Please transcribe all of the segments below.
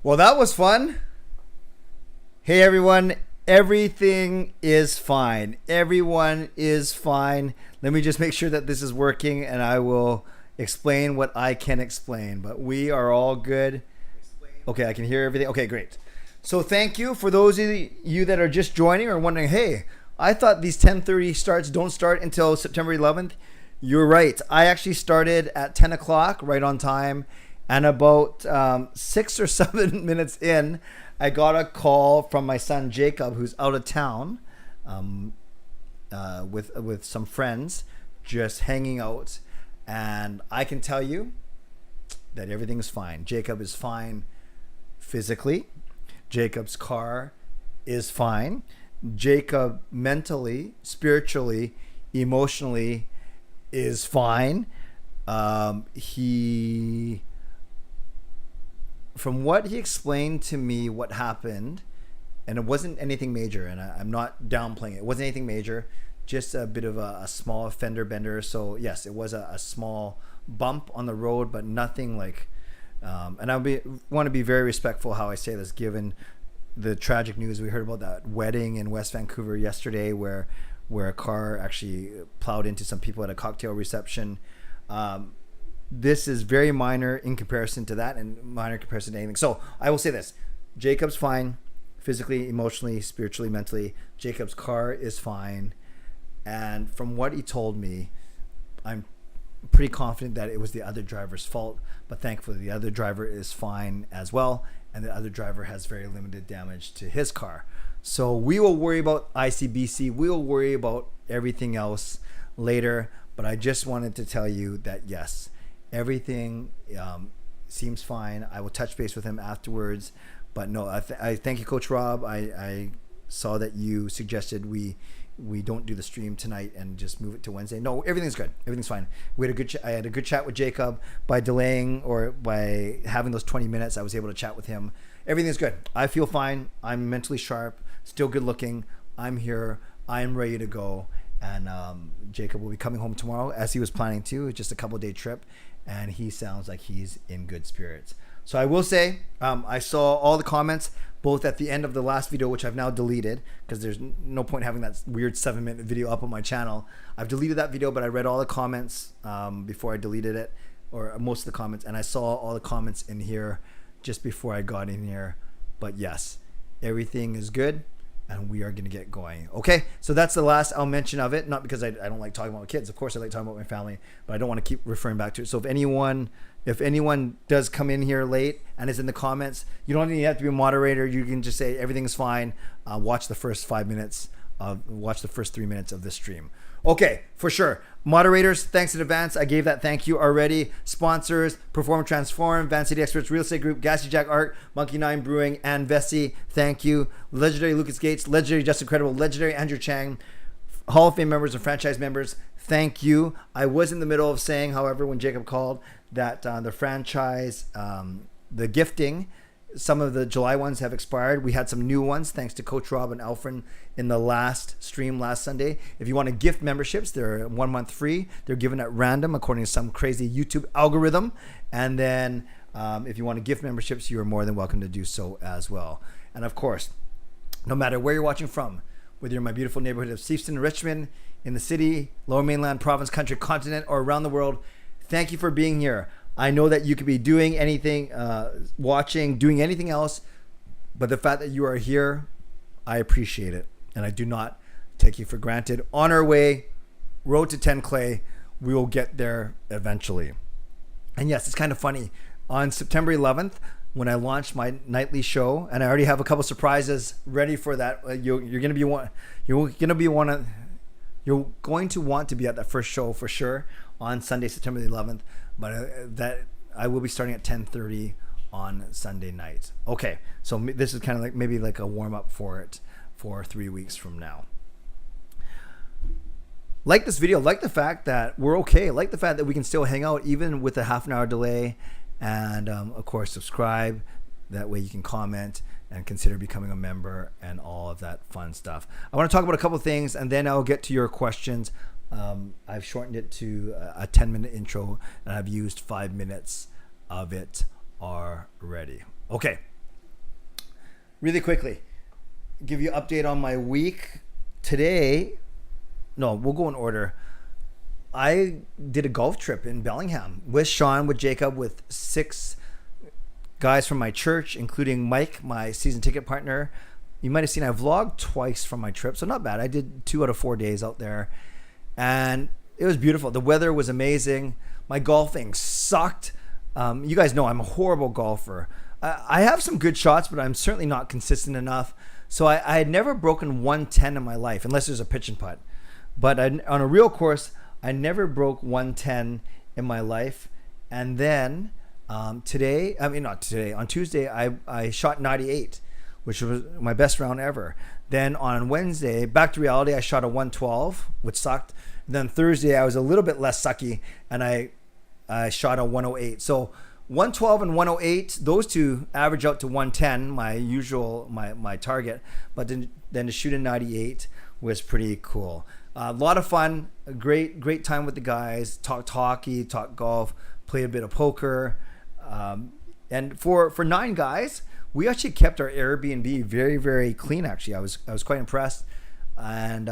Well, that was fun. Hey, everyone. Everything is fine. Everyone is fine. Let me just make sure that this is working and I will explain what I can explain. But we are all good. Okay, I can hear everything. Okay, great. So thank you for those of you that are just joining or wondering, hey, I thought these 10:30 starts don't start until September 11th. You're right. I actually started at 10 o'clock, right on time. And about 6 or 7 minutes in, I got a call from my son Jacob, who's out of town with some friends, just hanging out. And I can tell you that everything's fine. Jacob is fine physically. Jacob's car is fine. Jacob mentally, spiritually, emotionally is fine. From what he explained to me, what happened, and it wasn't anything major, and I'm not downplaying it. It wasn't anything major, just a bit of a small fender bender. So yes, it was a small bump on the road, but nothing like. And want to be very respectful how I say this, given the tragic news we heard about that wedding in West Vancouver yesterday, where a car actually plowed into some people at a cocktail reception. This is very minor in comparison to that, and minor in comparison to anything. So I will say this: Jacob's fine, physically, emotionally, spiritually, mentally. Jacob's car is fine, and from what he told me, I'm pretty confident that it was the other driver's fault. But thankfully, the other driver is fine as well, and the other driver has very limited damage to his car. So we will worry about ICBC. We will worry about everything else later. But I just wanted to tell you that yes, everything seems fine. I will touch base with him afterwards. But no, I thank you, Coach Rob. I saw that you suggested we don't do the stream tonight and just move it to Wednesday. No, everything's good. Everything's fine. I had a good chat with Jacob. By delaying or by having those 20 minutes, I was able to chat with him. Everything's good. I feel fine. I'm mentally sharp, still good looking. I'm here. I'm ready to go. And Jacob will be coming home tomorrow, as he was planning to. It's just a couple-day trip, and he sounds like he's in good spirits. So I will say, I saw all the comments, both at the end of the last video, which I've now deleted, because there's no point having that weird 7-minute video up on my channel. I've deleted that video, but I read all the comments before I deleted it, or most of the comments, and I saw all the comments in here just before I got in here. But yes, everything is good, and we are going to get going. Okay, so that's the last I'll mention of it. Not because I don't like talking about kids. Of course, I like talking about my family, but I don't want to keep referring back to it. So if anyone does come in here late and is in the comments, you don't even have to be a moderator. You can just say everything's fine. Watch the first 5 minutes. Watch the first 3 minutes of this stream. Okay, for sure. Moderators, thanks in advance. I gave that thank you already. Sponsors: Perform Transform, Van City Experts Real Estate Group, Gassy Jack Art, Monkey 9 Brewing, and Vessi. Thank you. Legendary Lucas Gates, legendary Justin Credible, legendary Andrew Chang, Hall of Fame members and franchise members. Thank you. I was in the middle of saying, however, when Jacob called, that the franchise, the gifting, some of the July ones have expired. We had some new ones thanks to Coach Rob and Elfren in the last stream last Sunday. If you want to gift memberships, they're 1 month free. They're given at random according to some crazy YouTube algorithm. And then if you want to gift memberships, you are more than welcome to do so as well. And of course, no matter where you're watching from, whether you're in my beautiful neighborhood of Seafton, Richmond, in the city, Lower Mainland, province, country, continent, or around the world, thank you for being here. I know that you could be doing anything, watching, doing anything else, but the fact that you are here, I appreciate it. And I do not take you for granted. On our way, road to 10 Clay, we will get there eventually. And yes, it's kind of funny. On September 11th, when I launched my nightly show, and I already have a couple surprises ready for that. You're going to want to be at that first show for sure on Sunday, September the 11th. But that I will be starting at 10:30 on Sunday night. Okay, so this is kind of like maybe like a warm up for it for 3 weeks from now. Like this video, like the fact that we're okay, like the fact that we can still hang out even with a half an hour delay, and of course subscribe. That way you can comment and consider becoming a member and all of that fun stuff. I want to talk about a couple of things, and then I'll get to your questions. I've shortened it to a 10-minute intro, and I've used 5 minutes of it already. Okay, really quickly, give you an update on my week. Today, no, we'll go in order. I did a golf trip in Bellingham with Sean, with Jacob, with 6 guys from my church, including Mike, my season ticket partner. You might have seen I vlogged twice from my trip, so not bad. I did 2 out of 4 days out there, and it was beautiful. The weather was amazing. My golfing sucked. You guys know I'm a horrible golfer. I have some good shots, but I'm certainly not consistent enough. So I had never broken 110 in my life, unless there's a pitch and putt. But on a real course, I never broke 110 in my life. And then on Tuesday, I shot 98, which was my best round ever. Then on Wednesday, back to reality, I shot a 112, which sucked. Then Thursday, I was a little bit less sucky, and I shot a 108. So 112 and 108, those two average out to 110, my target. But then to shoot a 98 was pretty cool. A lot of fun, a great time with the guys. Talked hockey, talked golf, played a bit of poker. And for 9 guys, we actually kept our Airbnb very, very clean. Actually, I was quite impressed. And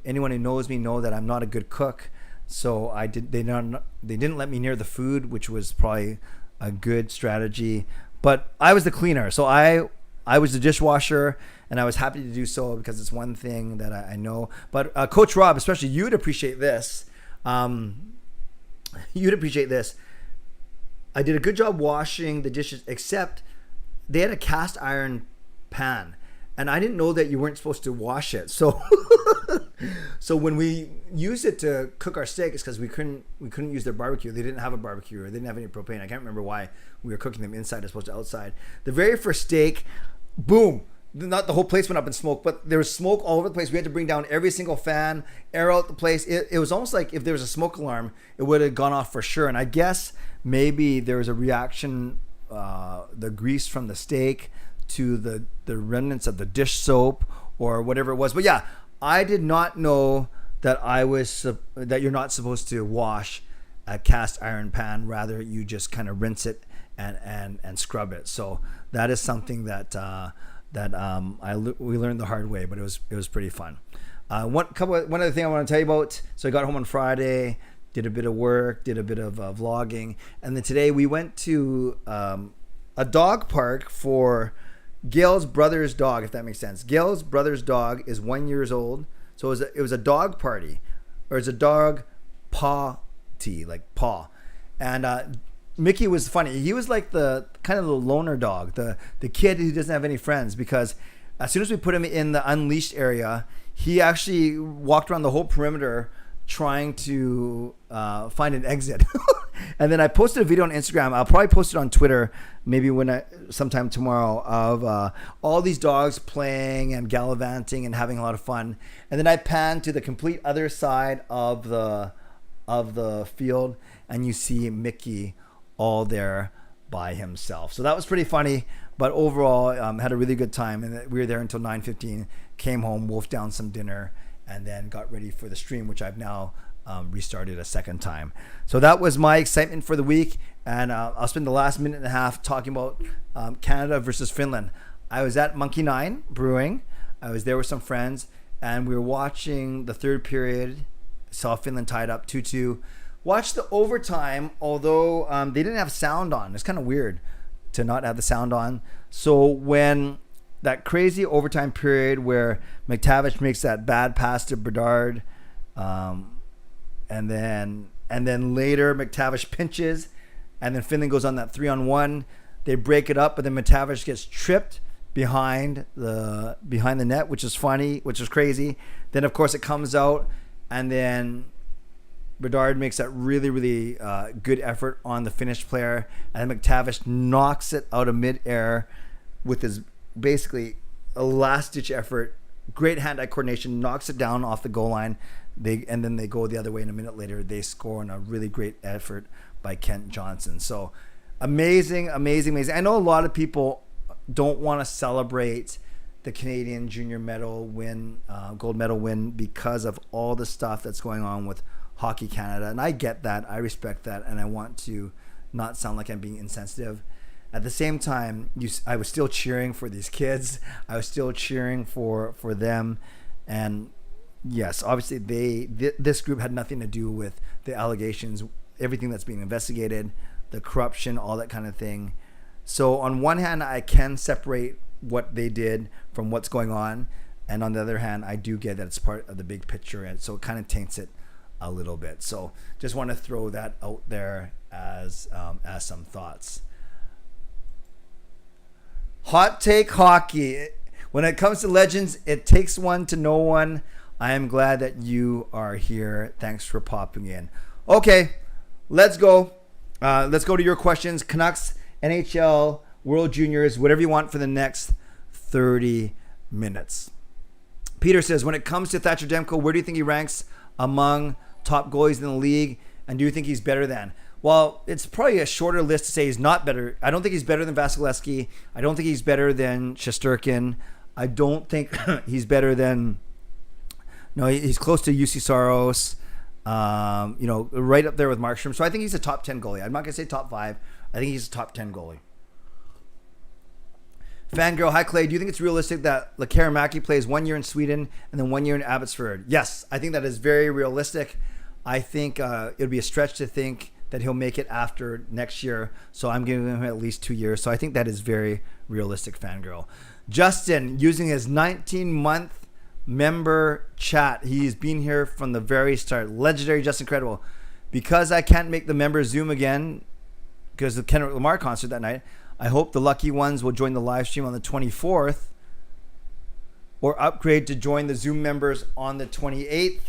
anyone who knows me know that I'm not a good cook, so they didn't let me near the food, which was probably a good strategy. But I was the cleaner, so I was the dishwasher, and I was happy to do so because it's one thing that I know. But Coach Rob, especially, you'd appreciate this. You'd appreciate this. I did a good job washing the dishes, except they had a cast iron pan, and I didn't know that you weren't supposed to wash it. So so when we used it to cook our steaks, because we couldn't use their barbecue. They didn't have a barbecue, or they didn't have any propane. I can't remember why we were cooking them inside as opposed to outside. The very first steak, boom, not the whole place went up in smoke, but there was smoke all over the place. We had to bring down every single fan, air out the place. It was almost like if there was a smoke alarm, it would have gone off for sure. And I guess maybe there was a reaction, the grease from the steak to the remnants of the dish soap or whatever it was. But yeah, I did not know that that you're not supposed to wash a cast iron pan. Rather, you just kind of rinse it and scrub it. So that is something that we learned the hard way, but it was pretty fun. One other thing I want to tell you about. So I got home on Friday, did a bit of work, did a bit of vlogging, and then today we went to a dog park for Gail's brother's dog, if that makes sense. Gail's brother's dog is 1 year old, so it was a dog party, or it's a dog party, like paw, and Mickey was funny. He was like the kind of the loner dog, the kid who doesn't have any friends, because as soon as we put him in the unleashed area, he actually walked around the whole perimeter trying to find an exit. And then I posted a video on Instagram. I'll probably post it on Twitter maybe sometime tomorrow, of all these dogs playing and gallivanting and having a lot of fun. And then I panned to the complete other side of the field, and you see Mickey all there by himself. So that was pretty funny. But overall, had a really good time, and we were there until 9:15. Came home, wolfed down some dinner, and then got ready for the stream, which I've now restarted a second time. So that was my excitement for the week, and I'll spend the last minute and a half talking about Canada versus Finland. I was at Monkey 9 Brewing. I was there with some friends, and we were watching the third period. Saw Finland tied up 2-2. Watched the overtime, although they didn't have sound on. It's kind of weird to not have the sound on. So when that crazy overtime period where McTavish makes that bad pass to Bedard, and then later McTavish pinches, and then Finland goes on that 3-on-1. They break it up, but then McTavish gets tripped behind the net, which is funny, which is crazy. Then of course it comes out, and then Bedard makes that really, really good effort on the Finnish player, and then McTavish knocks it out of midair with his basically a last-ditch effort. Great hand-eye coordination, knocks it down off the goal line. And then they go the other way, and a minute later they score on a really great effort by Kent Johnson. So amazing. I know a lot of people don't want to celebrate the Canadian junior medal win, gold medal win, because of all the stuff that's going on with Hockey Canada, and I get that, I respect that, and I want to not sound like I'm being insensitive. at the same time, I was still cheering for these kids. I was still cheering for them. And yes, obviously this group had nothing to do with the allegations, everything that's being investigated, the corruption, all that kind of thing. So on one hand, I can separate what they did from what's going on. And on the other hand, I do get that it's part of the big picture. And so it kind of taints it a little bit. So just want to throw that out there as some thoughts. Hot take hockey. When it comes to legends, it takes one to know one. I am glad that you are here. Thanks for popping in. Okay, let's go. Let's go to your questions. Canucks, NHL, World Juniors, whatever you want for the next 30 minutes. Peter says, when it comes to Thatcher Demko, where do you think he ranks among top goalies in the league? And do you think he's better than? Well, it's probably a shorter list to say he's not better. I don't think he's better than Vasilevsky. I don't think he's better than Shesterkin. I don't think he's better than... No, he's close to UC Saros. Right up there with Markstrom. So I think he's a top 10 goalie. I'm not going to say top 5. I think he's a top 10 goalie. Fangirl, hi Clay. Do you think it's realistic that Lekaramäki plays 1 year in Sweden and then 1 year in Abbotsford? Yes, I think that is very realistic. I think it would be a stretch to think that he'll make it after next year. So I'm giving him at least 2 years. So I think that is very realistic, Fangirl. Justin, using his 19-month member chat. He's been here from the very start. Legendary Justin Credible. Because I can't make the member Zoom again because of the Kendrick Lamar concert that night, I hope the lucky ones will join the live stream on the 24th or upgrade to join the Zoom members on the 28th.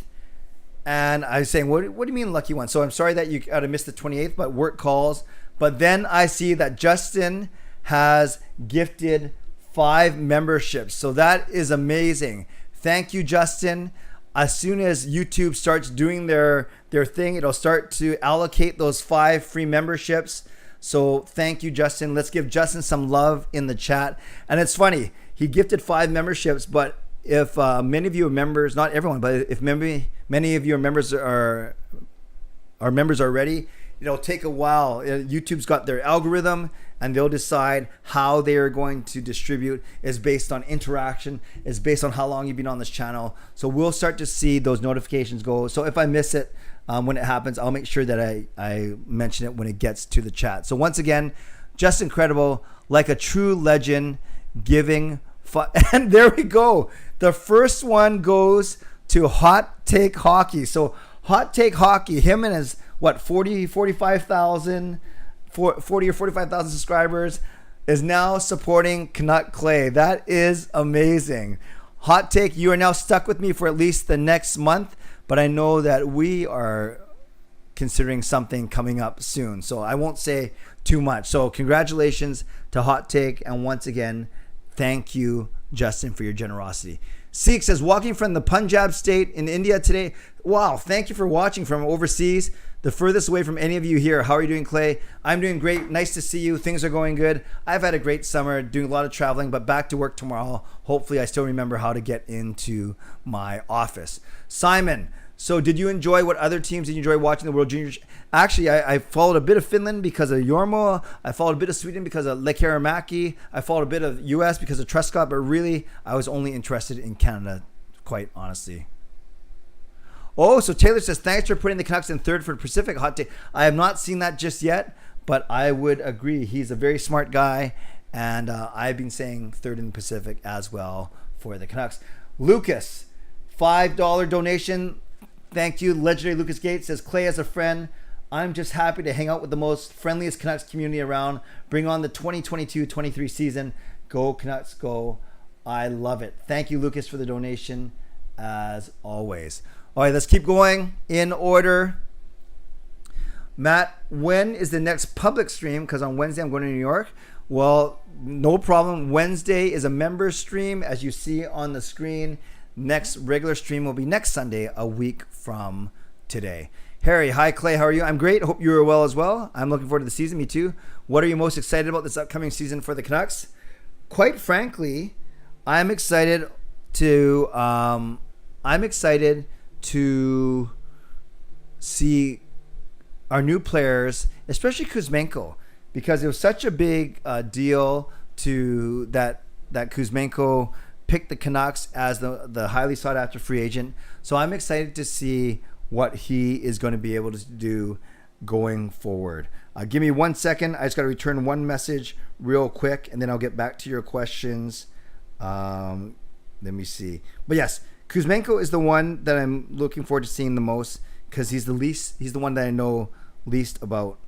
And I was saying, what do you mean lucky ones? So I'm sorry that you got to miss the 28th, but work calls. But then I see that Justin has gifted 5 memberships. So that is amazing. Thank you, Justin. As soon as YouTube starts doing their thing, it'll start to allocate those 5 free memberships. So thank you, Justin. Let's give Justin some love in the chat. And it's funny, he gifted 5 memberships, but if many of you are members, not everyone, but if many of your members are members already, it'll take a while. YouTube's got their algorithm, and they'll decide how they are going to distribute. Is based on interaction, is based on how long you've been on this channel. So we'll start to see those notifications go. So if I miss it when it happens, I'll make sure that I mention it when it gets to the chat. So once again, just incredible, like a true legend, giving and there we go. The first one goes to Hot Take Hockey. So Hot Take Hockey, him and his 40 or 45,000 subscribers, is now supporting Canuck Clay. That is amazing. Hot Take, you are now stuck with me for at least the next month, but I know that we are considering something coming up soon, so I won't say too much. So congratulations to Hot Take, and once again, thank you, Justin, for your generosity. Seek says, walking from the Punjab state in India today. Wow, thank you for watching from overseas, the furthest away from any of you here. How are you doing, Clay? I'm doing great. Nice to see you. Things are going good. I've had a great summer, doing a lot of traveling, but back to work tomorrow. Hopefully, I still remember how to get into my office. Simon, so did you enjoy what other teams did you enjoy watching the World Juniors? Actually, I followed a bit of Finland because of Jormo. I followed a bit of Sweden because of Lekaramäki. I followed a bit of US because of Truscott, but really, I was only interested in Canada, quite honestly. Oh, so Taylor says, thanks for putting the Canucks in third for Pacific. Hot take. I have not seen that just yet, but I would agree. He's a very smart guy, and I've been saying third in the Pacific as well for the Canucks. Lucas, $5 donation. Thank you. Legendary Lucas Gates says, Clay, as a friend, I'm just happy to hang out with the most friendliest Canucks community around. Bring on the 2022-23 season. Go Canucks, go. I love it. Thank you, Lucas, for the donation, as always. All right, let's keep going in order. Matt, when is the next public stream? Because on Wednesday, I'm going to New York. Well, no problem. Wednesday is a member stream, as you see on the screen. Next regular stream will be next Sunday, a week from today. Harry, hi Clay, how are you? I'm great. Hope you are well as well. I'm looking forward to the season. Me too. What are you most excited about this upcoming season for the Canucks? Quite frankly, I'm excited to see our new players, especially Kuzmenko. because it was such a big deal to that Kuzmenko picked the Canucks as the highly sought after free agent. So I'm excited to see what he is going to be able to do going forward. Give me 1 second. I just got to return one message real quick, and then I'll get back to your questions. Let me see. But yes, Kuzmenko is the one that I'm looking forward to seeing the most, because he's the one that I know least about.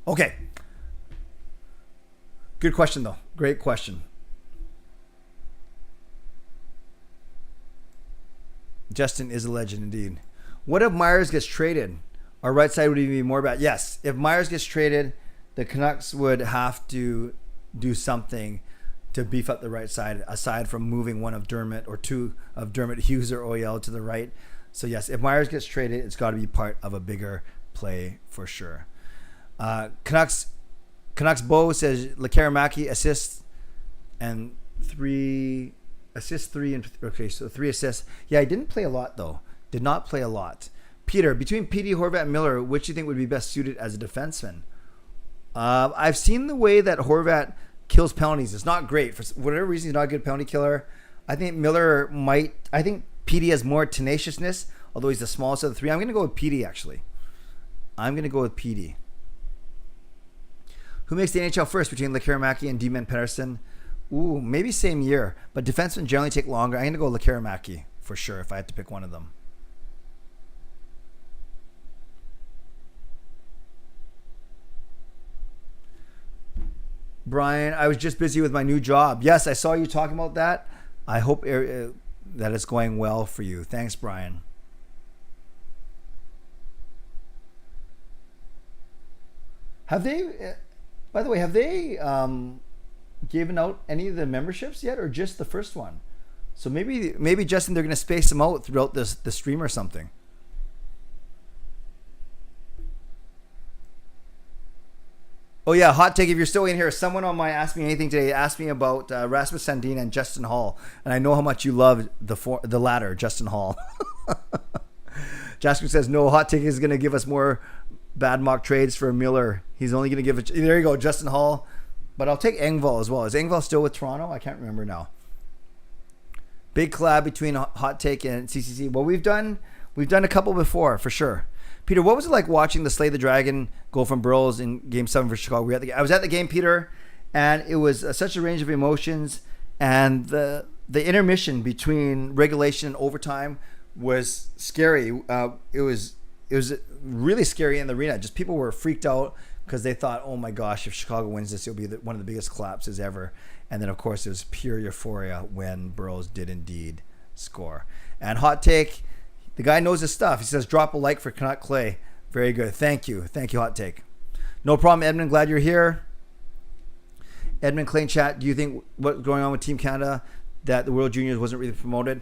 Okay. Good question, though. Great question. Justin is a legend indeed. What if Myers gets traded? Our right side would even be more bad. Yes, if Myers gets traded, the Canucks would have to do something to beef up the right side, aside from moving one of Dermott or two of Dermott, Hughes, or Oyel to the right. So yes, if Myers gets traded, it's got to be part of a bigger play for sure. Canucks Bo says Lekaramaki assists and 3 assists, 3 and okay, so 3 assists. Yeah, he didn't play a lot though. Did not play a lot. Peter, between PD, Horvat, and Miller, which do you think would be best suited as a defenseman? I've seen the way that Horvat kills penalties. It's not great. For whatever reason, he's not a good penalty killer. I think Miller might. I think PD has more tenaciousness, although he's the smallest of the 3. I'm going to go with PD, actually. I'm going to go with PD. Who makes the NHL first between Lekaramaki and D-Man Pettersson? Ooh, maybe same year, but defensemen generally take longer. I'm going to go Lekaramaki for sure if I had to pick one of them. Brian, I was just busy with my new job. Yes, I saw you talking about that. I hope that it's going well for you. Thanks, Brian. Have they, by the way, given out any of the memberships yet, or just the first one? So maybe Justin, they're going to space them out throughout the stream or something. Oh yeah, hot take. If you're still in here, someone on my Ask Me Anything today asked me about Rasmus Sandin and Justin Hall, and I know how much you love the latter, Justin Hall. Jasper says no. Hot take is going to give us more bad mock trades for Miller. He's only going to give it. There you go, Justin Hall. But I'll take Engvall as well. Is Engvall still with Toronto? I can't remember now. Big collab between Hot Take and CCC. Well, we've done a couple before for sure. Peter, what was it like watching the Slay the Dragon go from Burroughs in Game 7 for Chicago? I was at the game, Peter, and it was such a range of emotions. And the intermission between regulation and overtime was scary. It was really scary in the arena. Just people were freaked out because they thought, oh my gosh, if Chicago wins this, it'll be one of the biggest collapses ever. And then, of course, it was pure euphoria when Burroughs did indeed score. And Hot Take, the guy knows his stuff. He says, drop a like for Canuck Clay. Very good. Thank you. Thank you, Hot Take. No problem, Edmund. Glad you're here. Edmund Clay in chat, do you think what's going on with Team Canada, that the World Juniors wasn't really promoted?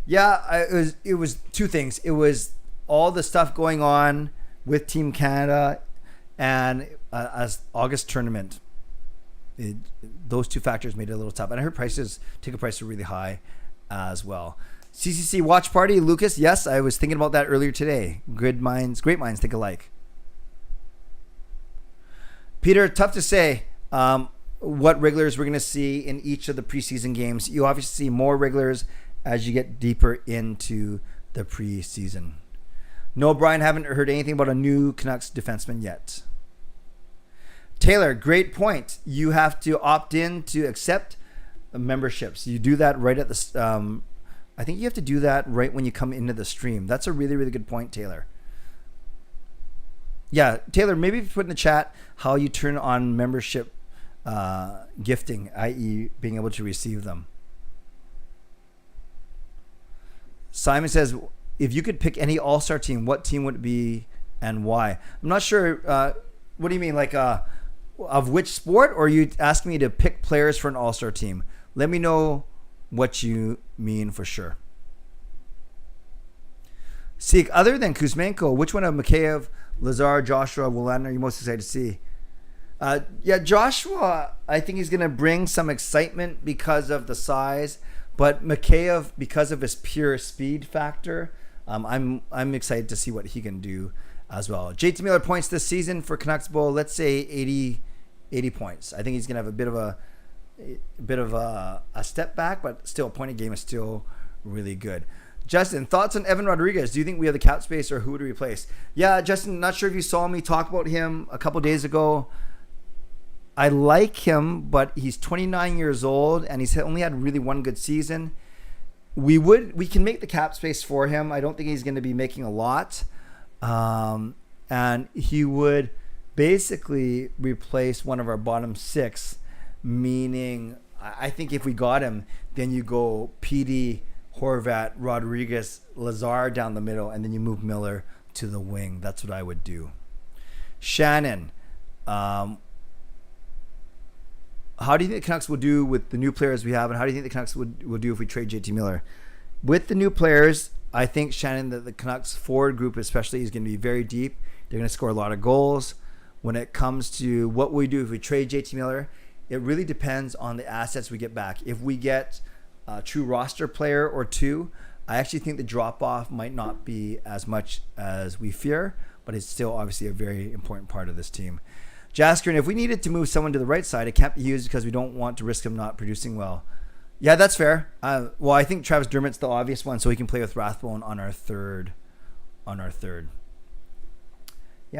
Yeah, it was two things. It was all the stuff going on with Team Canada and as August tournament. Those two factors made it a little tough. And I heard ticket prices are really high as well. CCC watch party, Lucas. Yes, I was thinking about that earlier today. Great minds think alike. Peter, tough to say what regulars we're going to see in each of the preseason games. You obviously see more regulars as you get deeper into the preseason. No, Brian, haven't heard anything about a new Canucks defenseman yet. Taylor, great point. You have to opt in to accept memberships. You do that right at the I think you have to do that right when you come into the stream. That's a really, really good point, Taylor. Yeah, Taylor, maybe put in the chat how you turn on membership gifting, i.e. being able to receive them. Simon says, if you could pick any all-star team, what team would it be and why? I'm not sure. What do you mean? Like of which sport? Or are you asking me to pick players for an all-star team? Let me know what you mean for sure. Seek, other than Kuzmenko, which one of Mikheyev, Lazar, Joshua, Bovenlander are you most excited to see? Yeah, Joshua, I think he's going to bring some excitement because of the size, but Mikheyev, because of his pure speed factor, I'm excited to see what he can do as well. JT Miller points this season for Canucks Bowl, let's say 80 points. I think he's going to have a bit of a step back, but still, point of game is still really good. Justin, thoughts on Evan Rodriguez? Do you think we have the cap space, or who to replace? Yeah, Justin, not sure if you saw me talk about him a couple days ago. I like him, but he's 29 years old, and he's only had really one good season. We can make the cap space for him. I don't think he's going to be making a lot. And he would basically replace one of our bottom six, meaning I think if we got him, then you go PD, Horvat, Rodriguez, Lazar down the middle, and then you move Miller to the wing. That's what I would do. Shannon, how do you think the Canucks will do with the new players we have, and how do you think the Canucks will do if we trade JT Miller? With the new players, I think, Shannon, that the Canucks forward group especially is going to be very deep. They're going to score a lot of goals. When it comes to what we do if we trade JT Miller, it really depends on the assets we get back. If we get a true roster player or two, I actually think the drop-off might not be as much as we fear, but it's still obviously a very important part of this team. Jasker, and if we needed to move someone to the right side, it can't be used because we don't want to risk him not producing well. Yeah, that's fair. Well, I think Travis Dermott's the obvious one, so he can play with Rathbone on our third. Yeah,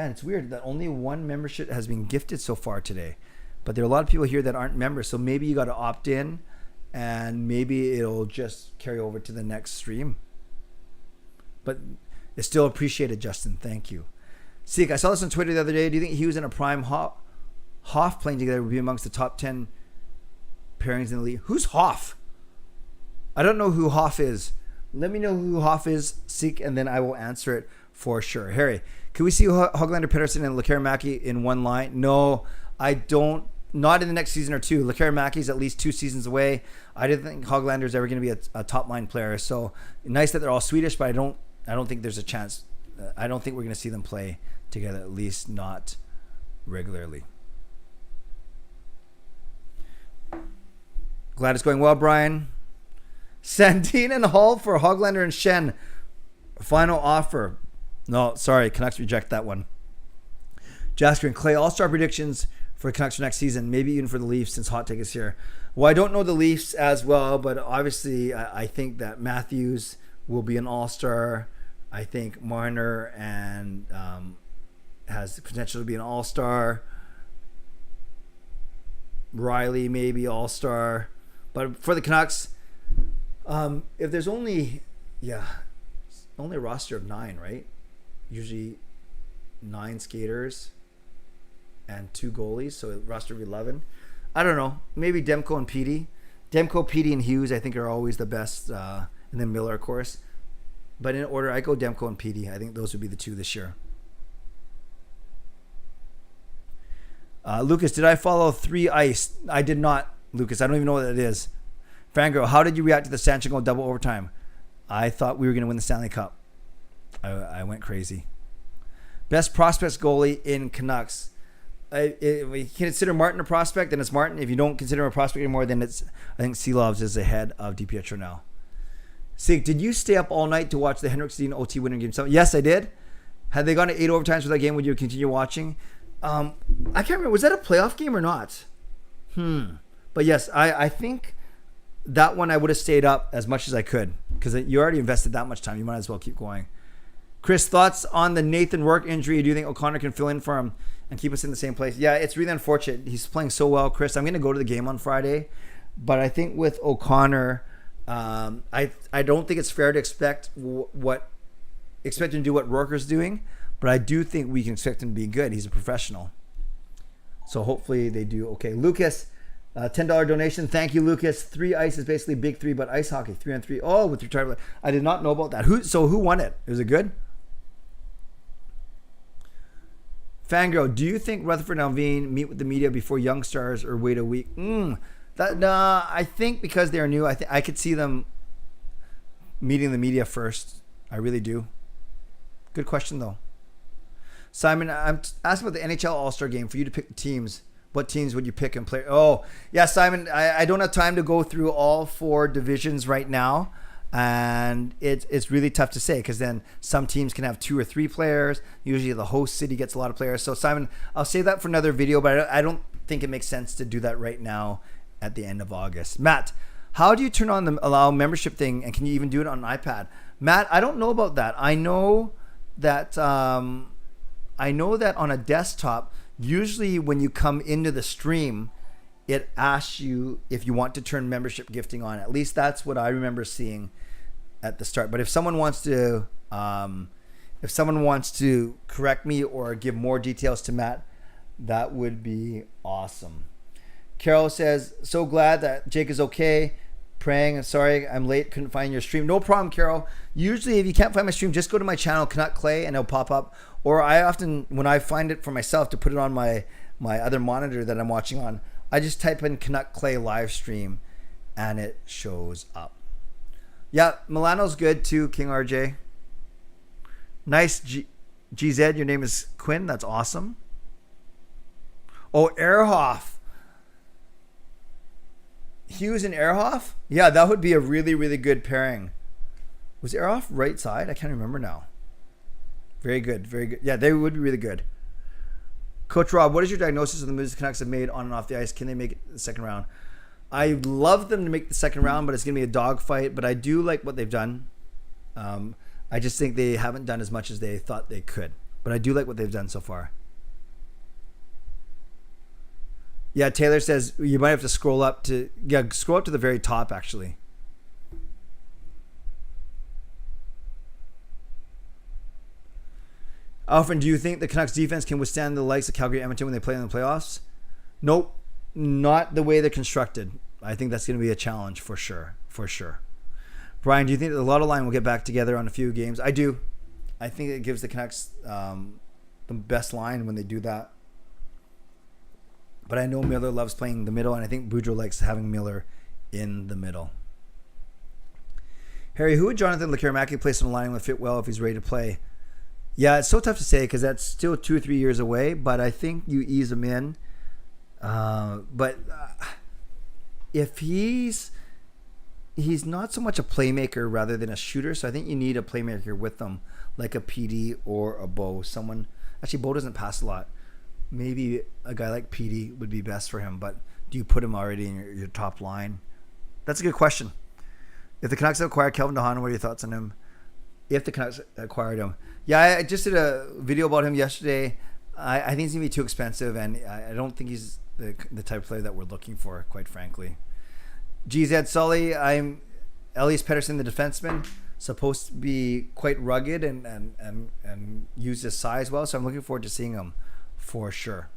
and it's weird that only one membership has been gifted so far today. But there are a lot of people here that aren't members, so maybe you got to opt in, and maybe it'll just carry over to the next stream. But it's still appreciated, Justin. Thank you. Seek, I saw this on Twitter the other day. Do you think he was in a prime Hoff playing together would be amongst the top 10 pairings in the league? Who's Hoff? I don't know who Hoff is. Let me know who Hoff is, Seek, and then I will answer it for sure. Harry, can we see Hoglander, Pettersson, and Lekkerimäki in one line? No, I don't. Not in the next season or two. Lekkerimäki's at least 2 seasons away. I didn't think Hoglander is ever going to be a top line player. So nice that they're all Swedish, but I don't think there's a chance. I don't think we're going to see them play together, at least not regularly. Glad it's going well, Brian. Sandine and Hall for Hoglander and Shen. Final offer. No, sorry. Canucks reject that one. Jasker and Clay, all-star predictions for Canucks for next season, maybe even for the Leafs since Hot Take is here. Well, I don't know the Leafs as well, but obviously I think that Matthews will be an all-star. I think Marner and has the potential to be an all-star. Riley maybe all-star. But for the Canucks, if there's only a roster of 9, right? Usually 9 skaters and 2 goalies, so a roster of 11. I don't know. Maybe Demko and PD. Demko, PD, and Hughes I think are always the best, and then Miller, of course. But in order, I go Demko and PD. I think those would be the 2 this year. Lucas, did I follow 3 ice? I did not, Lucas. I don't even know what that is. Fangirl, how did you react to the Sanchez goal double overtime? I thought we were going to win the Stanley Cup. I went crazy. Best prospects goalie in Canucks. If you consider Martin a prospect, then it's Martin. If you don't consider him a prospect anymore, then it's, I think Seelovs is ahead of DiPietro now. Sig, did you stay up all night to watch the Henriksen OT winning game? Yes, I did. Had they gone to 8 overtimes for that game, would you continue watching? I can't remember. Was that a playoff game or not? But yes, I think that one I would have stayed up as much as I could because you already invested that much time. You might as well keep going. Chris, thoughts on the Nathan Rourke injury? Do you think O'Connor can fill in for him and keep us in the same place? Yeah, it's really unfortunate. He's playing so well, Chris. I'm going to go to the game on Friday. But I think with O'Connor, I don't think it's fair to expect him to do what Rourke's doing. But I do think we can expect him to be good. He's a professional. So hopefully they do okay. Lucas, $10 donation. Thank you, Lucas. 3 ice is basically big 3, but ice hockey 3-on-3. Oh, with retired. I did not know about that. Who won it? Was it good? Fangirl, do you think Rutherford and Alvin meet with the media before young stars or wait a week? I think because they're new, I could see them meeting the media first. I really do. Good question, though. Simon, I'm asking about the NHL All-Star Game for you to pick the teams. What teams would you pick and play? Oh, yeah, Simon, I don't have time to go through all 4 divisions right now. And it's really tough to say because then some teams can have 2 or 3 players. Usually the host city gets a lot of players. So Simon, I'll save that for another video, but I don't think it makes sense to do that right now at the end of August. Matt, how do you turn on the allow membership thing, and can you even do it on an iPad? Matt, I don't know about that. I know that on a desktop, usually when you come into the stream, it asks you if you want to turn membership gifting on. At least that's what I remember seeing at the start. But if someone wants to correct me or give more details to Matt, that would be awesome. Carol says, so glad that Jake is okay. Praying. I'm sorry I'm late. Couldn't find your stream. No problem, Carol. Usually if you can't find my stream, just go to my channel, Canuck Clay, and it'll pop up. Or I often, when I find it for myself to put it on my other monitor that I'm watching on, I just type in Canuck Clay live stream and it shows up. Yeah, Milano's good too, King RJ. Nice. GZ, your name is Quinn. That's awesome. Oh, Ehrhoff. Hughes and Ehrhoff? Yeah, that would be a really, really good pairing. Was Ehrhoff right side? I can't remember now. Very good, very good. Yeah, they would be really good. Coach Rob, what is your diagnosis of the moves the Canucks have made on and off the ice? Can they make it the second round? I love them to make the second round, but it's going to be a dogfight. But I do like what they've done. I just think they haven't done as much as they thought they could. But I do like what they've done so far. Yeah, Taylor says you might have to scroll up to the very top, actually. Elfren, do you think the Canucks defense can withstand the likes of Calgary and Edmonton when they play in the playoffs? Nope, not the way they're constructed. I think that's going to be a challenge for sure. For sure. Brian, do you think that the Lotto line will get back together on a few games? I do. I think it gives the Canucks the best line when they do that. But I know Miller loves playing the middle, and I think Boudreau likes having Miller in the middle. Harry, who would Jonathan Lekkerimäki place on the line would fit well if he's ready to play? Yeah, it's so tough to say because that's still 2 or 3 years away, but I think you ease him in. If he's not so much a playmaker rather than a shooter, so I think you need a playmaker with them, like a PD or a Bo. Someone, actually, Bo doesn't pass a lot. Maybe a guy like PD would be best for him, but do you put him already in your top line? That's a good question. If the Canucks acquired Kelvin DeHaan, what are your thoughts on him? If the Canucks acquired him. Yeah, I just did a video about him yesterday. I think he's going to be too expensive, and I don't think he's the type of player that we're looking for, quite frankly. GZ Sully, I'm Elias Pettersson, the defenseman, supposed to be quite rugged and use his size well, so I'm looking forward to seeing him for sure.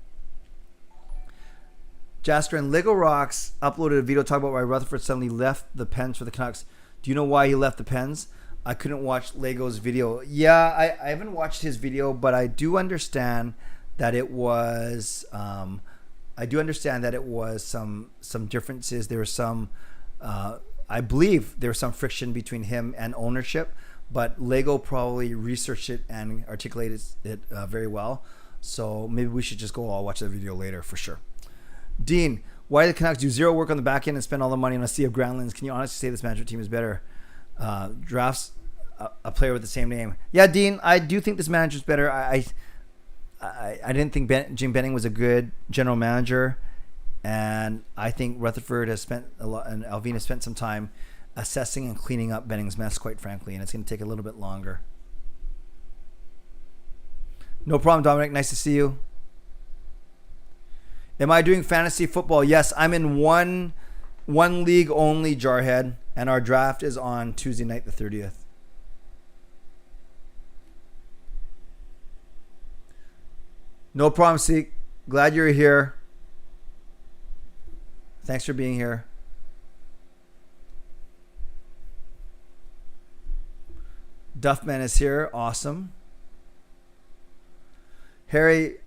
Jasper and Lego Rocks uploaded a video talking about why Rutherford suddenly left the Pens for the Canucks. Do you know why he left the Pens? I couldn't watch Lego's video. Yeah, I haven't watched his video, but I do understand that it was some differences. There was some I believe there was some friction between him and ownership, but Lego probably researched it and articulated it very well. So maybe we should just go all watch that video later for sure. Dean, why do the Canucks do zero work on the back end and spend all the money on a sea of groundlings? Can you honestly say this management team is better? Drafts a player with the same name. Yeah, Dean, I do think this manager's better. I didn't think Jim Benning was a good general manager, and I think Rutherford has spent a lot, and Alvin has spent some time assessing and cleaning up Benning's mess, quite frankly, and it's going to take a little bit longer. No problem, Dominic. Nice to see you. Am I doing fantasy football? Yes, I'm in one league only, Jarhead, and our draft is on Tuesday night, the 30th. No problem, Seek. Glad you're here. Thanks for being here. Duffman is here. Awesome. Harry,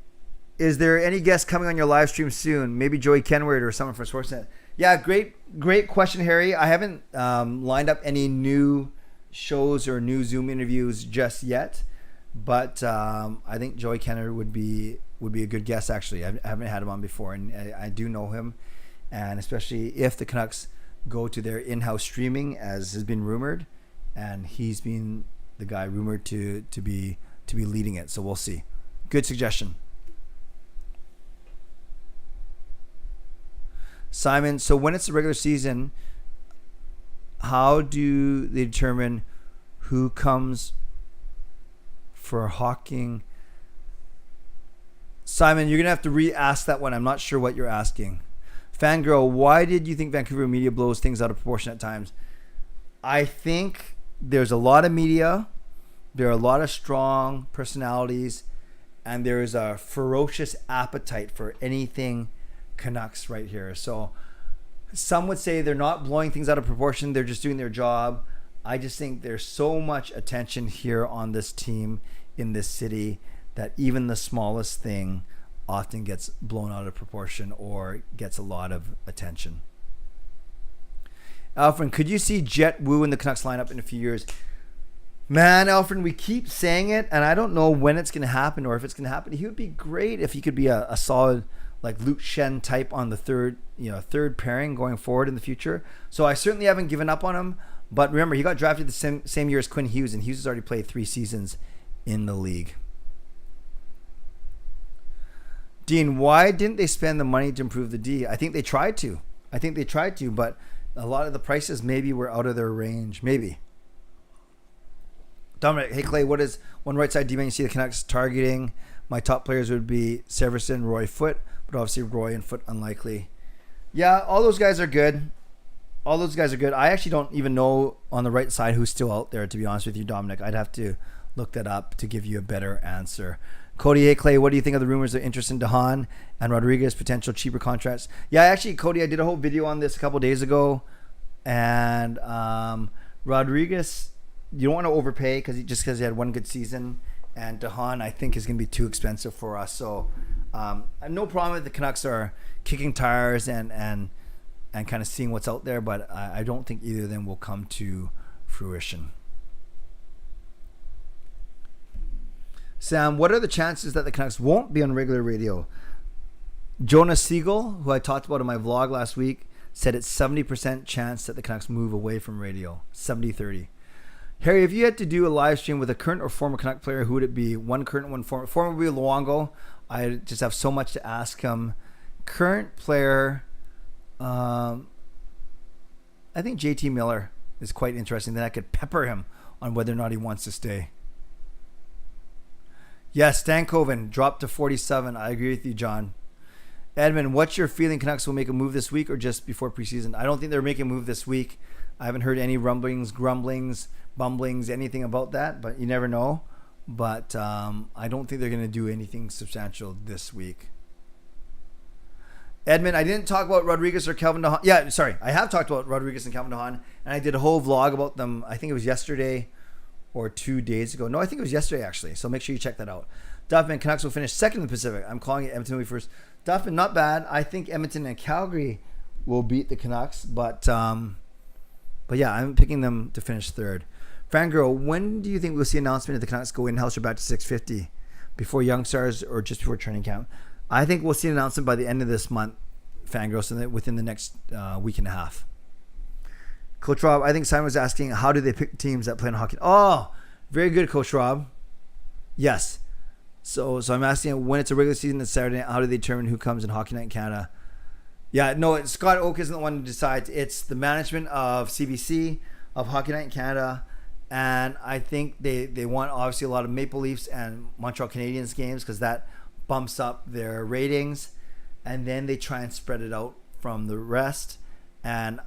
is there any guests coming on your live stream soon? Maybe Joey Kenward or someone from Sportsnet. Yeah, great question, Harry. I haven't lined up any new shows or new Zoom interviews just yet, but I think Joey Kenward would be a good guest. Actually, I haven't had him on before, and I do know him, and especially if the Canucks go to their in-house streaming, as has been rumored, and he's been the guy rumored to be leading it. So we'll see. Good suggestion, Simon. So when it's the regular season, how do they determine who comes for hawking? Simon, you're gonna have to re-ask that one. I'm not sure what you're asking. Fangirl, why did you think Vancouver media blows things out of proportion at times? I think there's a lot of media, there are a lot of strong personalities, and there is a ferocious appetite for anything Canucks right here. So some would say they're not blowing things out of proportion, they're just doing their job. I just think there's so much attention here on this team in this city that even the smallest thing often gets blown out of proportion or gets a lot of attention. Elfren, could you see Jet Wu in the Canucks lineup in a few years? Man, Elfren, we keep saying it, and I don't know when it's going to happen or if it's going to happen. He would be great if he could be a solid, like Luke Shen type on the third pairing going forward in the future. So I certainly haven't given up on him. But remember, he got drafted the same year as Quinn Hughes, and Hughes has already played 3 seasons in the league. Dean, why didn't they spend the money to improve the D? I think they tried to. But a lot of the prices maybe were out of their range. Maybe. Dominic, hey Clay, what is one right side D-man you see the Canucks targeting? My top players would be Severson, Roy, Foote, but obviously Roy and Foote unlikely. Yeah, all those guys are good. I actually don't even know on the right side who's still out there, to be honest with you, Dominic. I'd have to look that up to give you a better answer. Cody, hey Clay, what do you think of the rumors of interest in DeHaan and Rodriguez, potential cheaper contracts? Yeah, actually, Cody, I did a whole video on this a couple days ago, and Rodriguez, you don't want to overpay because he had one good season, and DeHaan I think is going to be too expensive for us. So no problem if the Canucks are kicking tires and kind of seeing what's out there, but I don't think either of them will come to fruition. Sam, what are the chances that the Canucks won't be on regular radio? Jonas Siegel, who I talked about in my vlog last week, said it's 70% chance that the Canucks move away from radio. 70-30. Harry, if you had to do a live stream with a current or former Canuck player, who would it be? One current, one former. Former would be Luongo. I just have so much to ask him. Current player, I think JT Miller is quite interesting. Then I could pepper him on whether or not he wants to stay. Yes, Stankoven dropped to 47. I agree with you, John. Edmund, what's your feeling? Canucks will make a move this week or just before preseason? I don't think they're making a move this week. I haven't heard any rumblings, grumblings, bumblings, anything about that, but you never know. But I don't think they're going to do anything substantial this week. Edmund, I didn't talk about Rodriguez or Calvin DeHaan. Yeah, sorry. I have talked about Rodriguez and Calvin DeHaan, and I did a whole vlog about them. I think it was yesterday or 2 days ago. No, I think it was yesterday, actually. So make sure you check that out. Duffman, Canucks will finish second in the Pacific. I'm calling it Edmonton will be first. Duffman, not bad. I think Edmonton and Calgary will beat the Canucks, but yeah, I'm picking them to finish third. Fangirl, when do you think we'll see an announcement if the Canucks go in-house or back to 650? Before Young Stars or just before training camp? I think we'll see an announcement by the end of this month, Fangirl, so that within the next week and a half. Coach Rob, I think Simon was asking, how do they pick teams that play in hockey? Oh, very good, Coach Rob. Yes. So I'm asking when it's a regular season this Saturday, how do they determine who comes in Hockey Night in Canada? Yeah, no, Scott Oak isn't the one who decides. It's the management of CBC, of Hockey Night in Canada, and I think they want obviously a lot of Maple Leafs and Montreal Canadiens games because that bumps up their ratings, and then they try and spread it out from the rest. And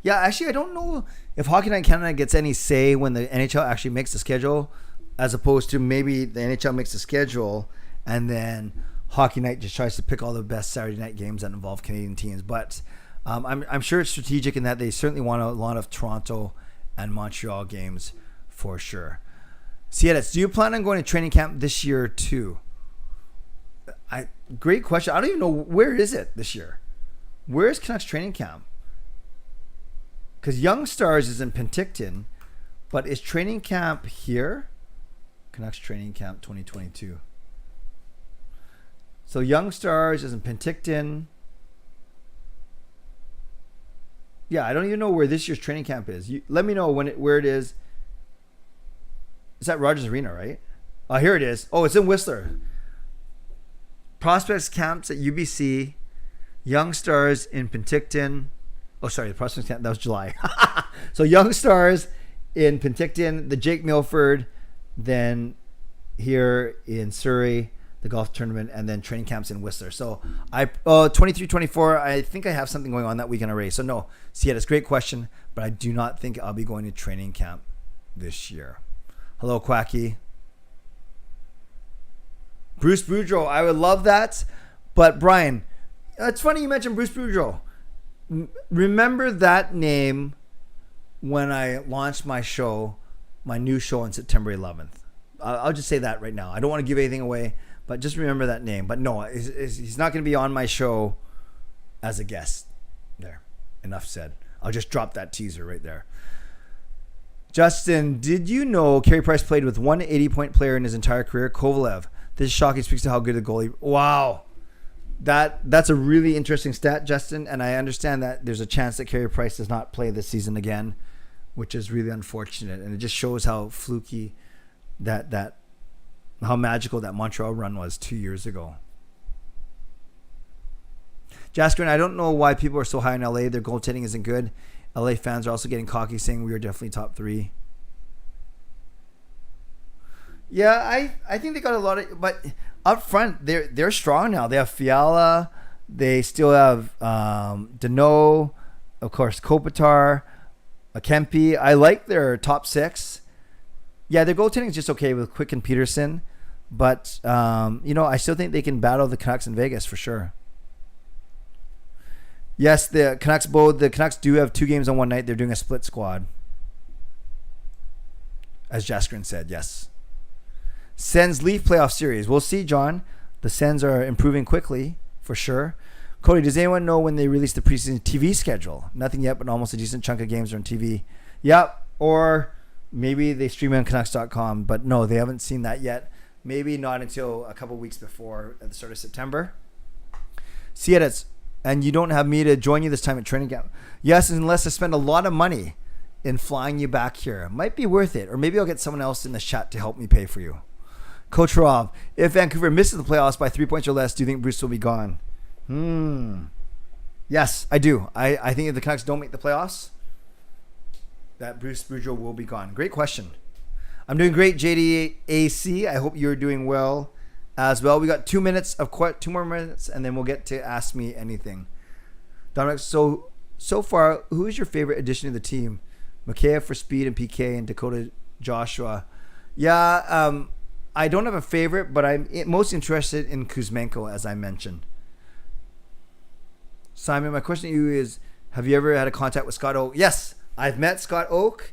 yeah, actually, I don't know if Hockey Night in Canada gets any say when the NHL actually makes the schedule, as opposed to maybe the NHL makes the schedule and then Hockey Night just tries to pick all the best Saturday night games that involve Canadian teams. But I'm sure it's strategic in that they certainly want a lot of Toronto and Montreal games for sure. Ciedes, do you plan on going to training camp this year too? Great question. I don't even know, where is it this year? Where is Canucks training camp? Because Young Stars is in Penticton, but is training camp here? Canucks training camp 2022. So Young Stars is in Penticton. Yeah, I don't even know where this year's training camp is. Let me know where it is. It's at Rogers Arena, right? Oh, here it is. Oh, it's in Whistler. Prospects camps at UBC. Young Stars in Penticton. Oh, sorry, the Prospects camp, that was July. So Young Stars in Penticton, the Jake Milford, then here in Surrey, the golf tournament, and then training camps in Whistler. So 23-24, I think I have something going on that weekend already. So no, see, it's a great question, but I do not think I'll be going to training camp this year. Hello, Quacky. Bruce Boudreau, I would love that. But Brian, it's funny you mentioned Bruce Boudreau. Remember that name when I launched my new show on September 11th. I'll just say that right now. I don't want to give anything away, but just remember that name. But no, he's not going to be on my show as a guest. There. Enough said. I'll just drop that teaser right there. Justin, did you know Carey Price played with one 80-point player in his entire career? Kovalev. This is shocking. Speaks to how good a goalie. Wow. That's a really interesting stat, Justin. And I understand that there's a chance that Carey Price does not play this season again, which is really unfortunate. And it just shows how fluky how magical that Montreal run was 2 years ago. Jasker, I don't know why people are so high in LA. Their goaltending isn't good. LA fans are also getting cocky, saying we are definitely top 3. Yeah, I think they got a lot of, but up front they're strong now. They have Fiala, they still have Deneau, of course Kopitar, Kempe. I like their top 6. Yeah, their goaltending is just okay with Quick and Peterson, but I still think they can battle the Canucks in Vegas for sure. Yes, the Canucks do have 2 games on one night. They're doing a split squad, as Jaskrin said. Yes. Sens Leaf playoff series. We'll see, John. The Sens are improving quickly, for sure. Cody, does anyone know when they release the preseason TV schedule? Nothing yet, but almost a decent chunk of games are on TV. Yep. Or maybe they stream on Canucks.com, but no, they haven't seen that yet. Maybe not until a couple weeks before at the start of September. See it. And you don't have me to join you this time at training camp. Yes, unless I spend a lot of money in flying you back here. It might be worth it. Or maybe I'll get someone else in the chat to help me pay for you. Coach Rob, if Vancouver misses the playoffs by 3 points or less, do you think Bruce will be gone? Yes, I do. I think if the Canucks don't make the playoffs, that Bruce Boudreau will be gone. Great question. I'm doing great, JDAC. I hope you're doing well as well. We got 2 minutes of 2 more minutes, and then we'll get to Ask Me Anything. Dominic, so far, who is your favorite addition to the team? Mikheyev for speed and PK and Dakota Joshua. Yeah, I don't have a favorite, but I'm most interested in Kuzmenko, as I mentioned. Simon, my question to you is, have you ever had a contact with Scott Oak? Yes, I've met Scott Oak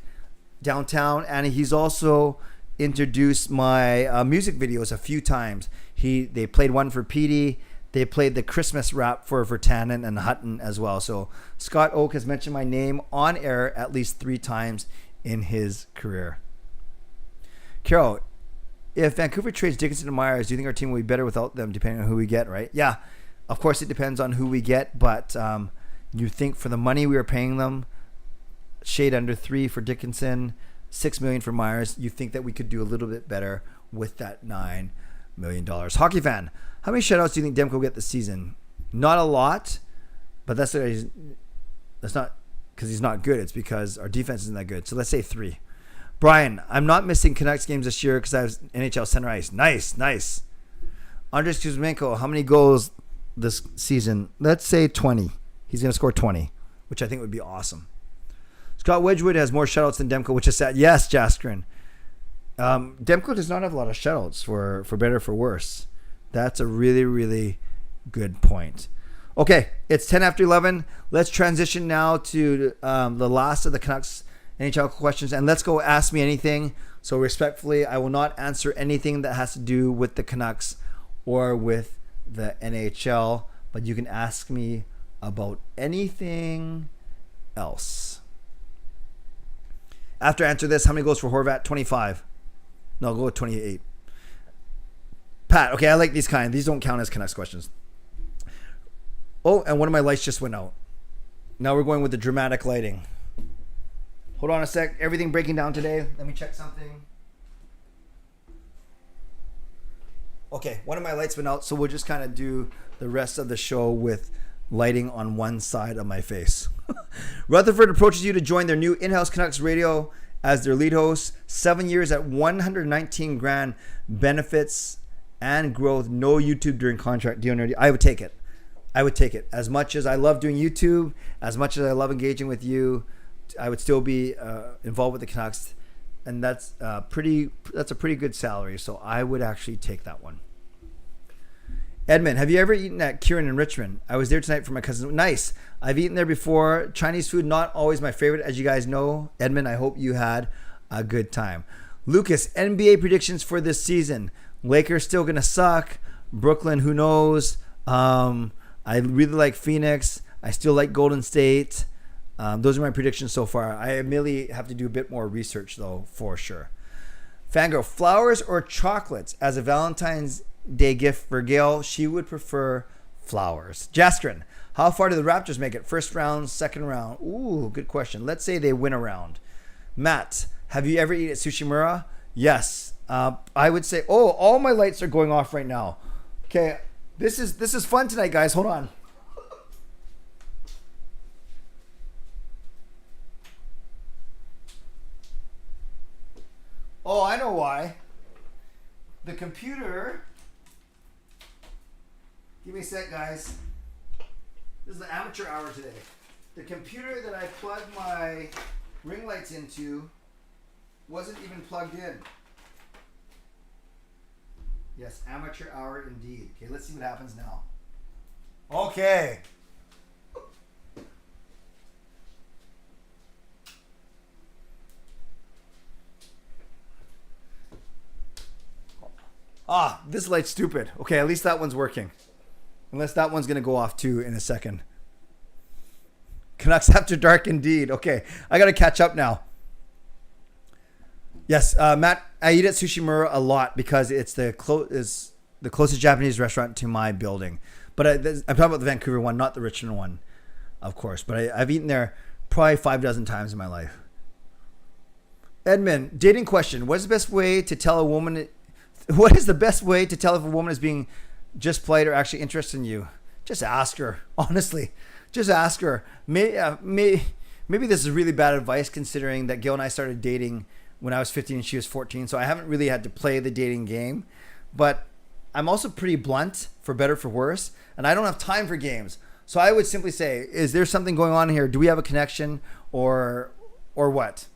downtown, and he's also introduced my music videos a few times. They played one for PD. They played the Christmas rap for Vertanen and Hutton as well. So Scott Oak has mentioned my name on air at least 3 times in his career. Carol, if Vancouver trades Dickinson and Myers, do you think our team will be better without them, depending on who we get, right? Yeah, of course it depends on who we get, but you think for the money we are paying them, shade under 3 for Dickinson, $6 million for Myers, you think that we could do a little bit better with that $9 million. Hockey fan, how many shutouts do you think Demko will get this season? Not a lot, but that's not because he's not good. It's because our defense isn't that good. So let's say 3. Brian, I'm not missing Canucks games this year because I was NHL center ice. Nice. Andres Kuzmenko, how many goals this season? Let's say 20. He's going to score 20, which I think would be awesome. Scott Wedgwood has more shutouts than Demko, which is sad. Yes, Jaskrin. Demko does not have a lot of shutouts for better or for worse. That's a really, really good point. Okay, it's 10 after 11. Let's transition now to the last of the Canucks NHL questions, and let's go Ask Me Anything. So respectfully, I will not answer anything that has to do with the Canucks or with the NHL, but you can ask me about anything else. After I answer this, how many goals for Horvat? 25. No, I'll go with 28. Pat, okay, I like these kind. These don't count as Canucks questions. Oh, and one of my lights just went out. Now we're going with the dramatic lighting. Hold on a sec. Everything breaking down today. Let me check something. Okay, one of my lights went out, so we'll just kind of do the rest of the show with lighting on one side of my face. Rutherford approaches you to join their new in-house Canucks radio as their lead host. 7 years at 119 grand, benefits and growth. No YouTube during contract. I would take it. I would take it. As much as I love doing YouTube, as much as I love engaging with you, I would still be involved with the Canucks, and that's a pretty good salary. So I would actually take that one. Edmund, have you ever eaten at Kieran in Richmond? I was there tonight for my cousin. Nice. I've eaten there before. Chinese food, not always my favorite, as you guys know. Edmund, I hope you had a good time. Lucas, NBA predictions for this season. Lakers still going to suck. Brooklyn, who knows? I really like Phoenix. I still like Golden State. Those are my predictions so far. I admittedly have to do a bit more research, though, for sure. Fangirl, flowers or chocolates as a Valentine's Day gift for Gail? She would prefer flowers. Jaskrin, how far do the Raptors make it? First round, second round? Ooh, good question. Let's say they win a round. Matt, have you ever eaten at Sushimura? Yes. I would say, all my lights are going off right now. Okay, this is fun tonight, guys. Hold on. Oh, I know why. The computer. Give me a sec, guys. This is the amateur hour today. The computer that I plugged my ring lights into wasn't even plugged in. Yes, amateur hour indeed. Okay, let's see what happens now. Okay. This light's stupid. Okay, at least that one's working. Unless that one's going to go off too in a second. Canucks after dark indeed. Okay, I got to catch up now. Yes, Matt, I eat at Sushimura a lot because it's the closest Japanese restaurant to my building. But I'm talking about the Vancouver one, not the Richmond one, of course. But I've eaten there probably 6 times in my life. Edmund, dating question. What is the best way to tell a woman... What is the best way to tell if a woman is being just polite or actually interested in you? Just ask her. Honestly, just ask her. Maybe this is really bad advice considering that Gail and I started dating when I was 15 and she was 14. So I haven't really had to play the dating game. But I'm also pretty blunt, for better for worse. And I don't have time for games. So I would simply say, is there something going on here? Do we have a connection or what?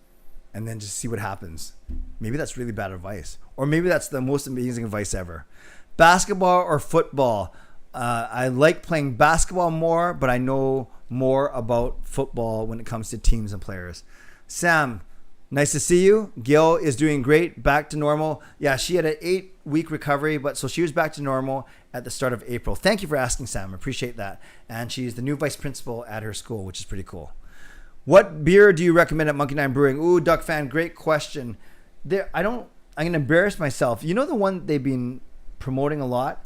And then just see what happens. Maybe that's really bad advice. Or maybe that's the most amazing advice ever. Basketball or football? I like playing basketball more, but I know more about football when it comes to teams and players. Sam, nice to see you. Gail is doing great, back to normal. Yeah, she had an 8-week recovery, so she was back to normal at the start of April. Thank you for asking, Sam. I appreciate that. And she's the new vice principal at her school, which is pretty cool. What beer do you recommend at Monkey Nine Brewing? Ooh, Duck Fan, great question. I'm going to embarrass myself. You know the one they've been promoting a lot?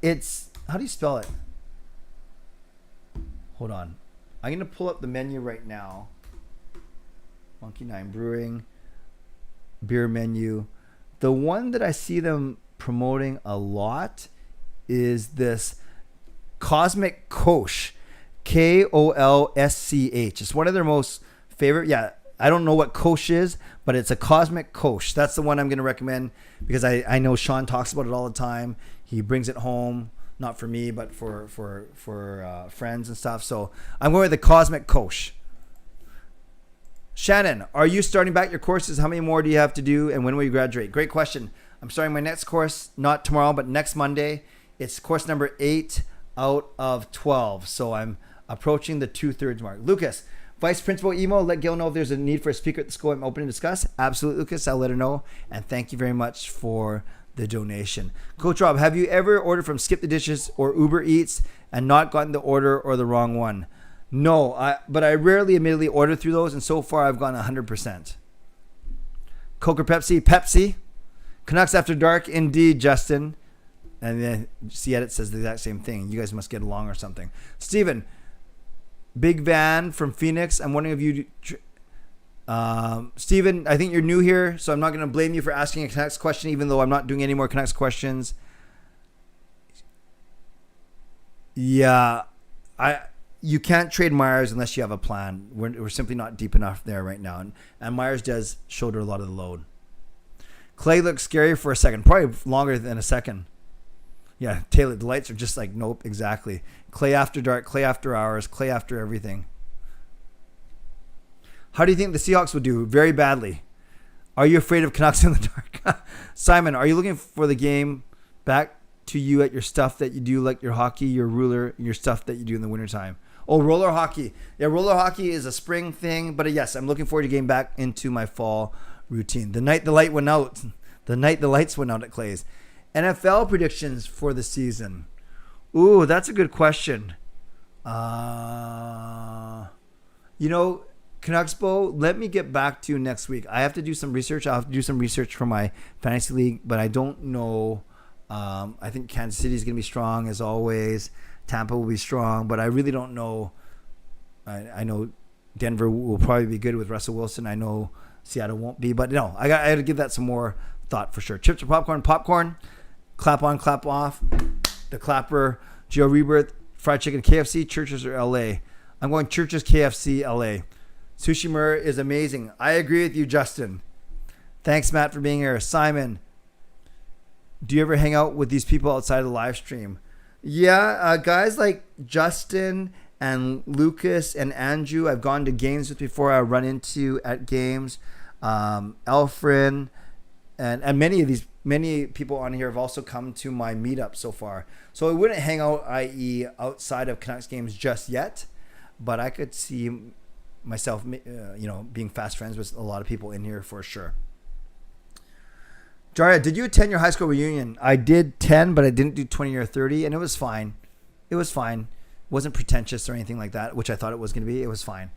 It's, how do you spell it? Hold on. I'm going to pull up the menu right now. Monkey Nine Brewing, beer menu. The one that I see them promoting a lot is this Cosmic Kolsch. Kolsch. It's one of their most favorite. Yeah, I don't know what Kolsch is, but it's a Cosmic Kolsch. That's the one I'm going to recommend because I know Sean talks about it all the time. He brings it home, not for me, but for friends and stuff. So I'm going with the Cosmic Kolsch. Shannon, are you starting back your courses? How many more do you have to do, and when will you graduate? Great question. I'm starting my next course, not tomorrow, but next Monday. It's course number 8 out of 12. So I'm approaching the 2/3 mark. Lucas, Vice Principal email, let Gail know if there's a need for a speaker at the school I'm open to discuss. Absolutely, Lucas. I'll let her know. And thank you very much for the donation. Coach Rob, have you ever ordered from Skip the Dishes or Uber Eats and not gotten the order or the wrong one? No, but I rarely admittedly order through those, and so far I've gone 100%. Coke or Pepsi? Pepsi. Canucks After Dark, indeed, Justin. And then see, it says the exact same thing. You guys must get along or something. Steven, Big Van from Phoenix. I'm wondering if you... Steven, I think you're new here, so I'm not going to blame you for asking a Canucks question, even though I'm not doing any more Canucks questions. Yeah, you can't trade Myers unless you have a plan. We're simply not deep enough there right now, and Myers does shoulder a lot of the load. Clay looks scary for a second, probably longer than a second. Yeah, Taylor, the lights are just like, nope, exactly. Clay after dark, Clay after hours, Clay after everything. How do you think the Seahawks would do? Very badly. Are you afraid of Canucks in the dark? Simon, are you looking for the game back to you at your stuff that you do, like your hockey, your ruler, your stuff that you do in the wintertime? Oh, roller hockey. Yeah, roller hockey is a spring thing, but yes, I'm looking forward to getting back into my fall routine. The night the lights went out at Clay's. NFL predictions for the season. Ooh, that's a good question. Canuckspo, let me get back to you next week. I have to do some research. I'll have to do some research for my fantasy league, but I don't know. I think Kansas City is going to be strong as always. Tampa will be strong, but I really don't know. I know Denver will probably be good with Russell Wilson. I know Seattle won't be, but no, I got to give that some more thought for sure. Chips or popcorn? Popcorn. Clap on, clap off. The clapper. Geo Rebirth. Fried chicken. KFC, Churches, or LA? I'm going Churches, KFC, LA. Sushi Mur is amazing. I agree with you, Justin. Thanks, Matt, for being here. Simon, do you ever hang out with these people outside of the live stream? Yeah, guys like Justin and Lucas and Andrew, I've gone to games with before. I run into at games. Elfren and many people on here have also come to my meetup so far. So I wouldn't hang out, i.e. outside of Canucks games just yet, but I could see myself, being fast friends with a lot of people in here for sure. Jaria, did you attend your high school reunion? I did 10, but I didn't do 20 or 30, and it was fine. It wasn't pretentious or anything like that, which I thought it was going to be. It was fine.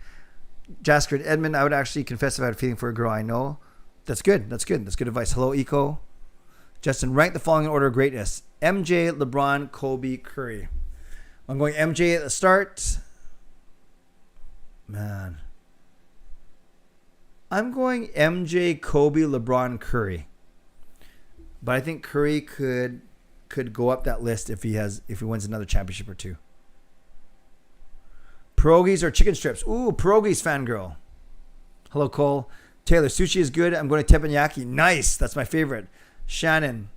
Jasker and Edmund, I would actually confess if I had a feeling for a girl I know. That's good. That's good advice. Hello, Eco. Justin, rank the following in order of greatness. MJ, LeBron, Kobe, Curry. I'm going MJ at the start. Man. I'm going MJ, Kobe, LeBron, Curry. But I think Curry could go up that list if he wins another championship or two. Pierogies or chicken strips? Ooh, pierogies, fangirl. Hello, Cole. Taylor, sushi is good. I'm going to teppanyaki. Nice. That's my favorite. Shannon.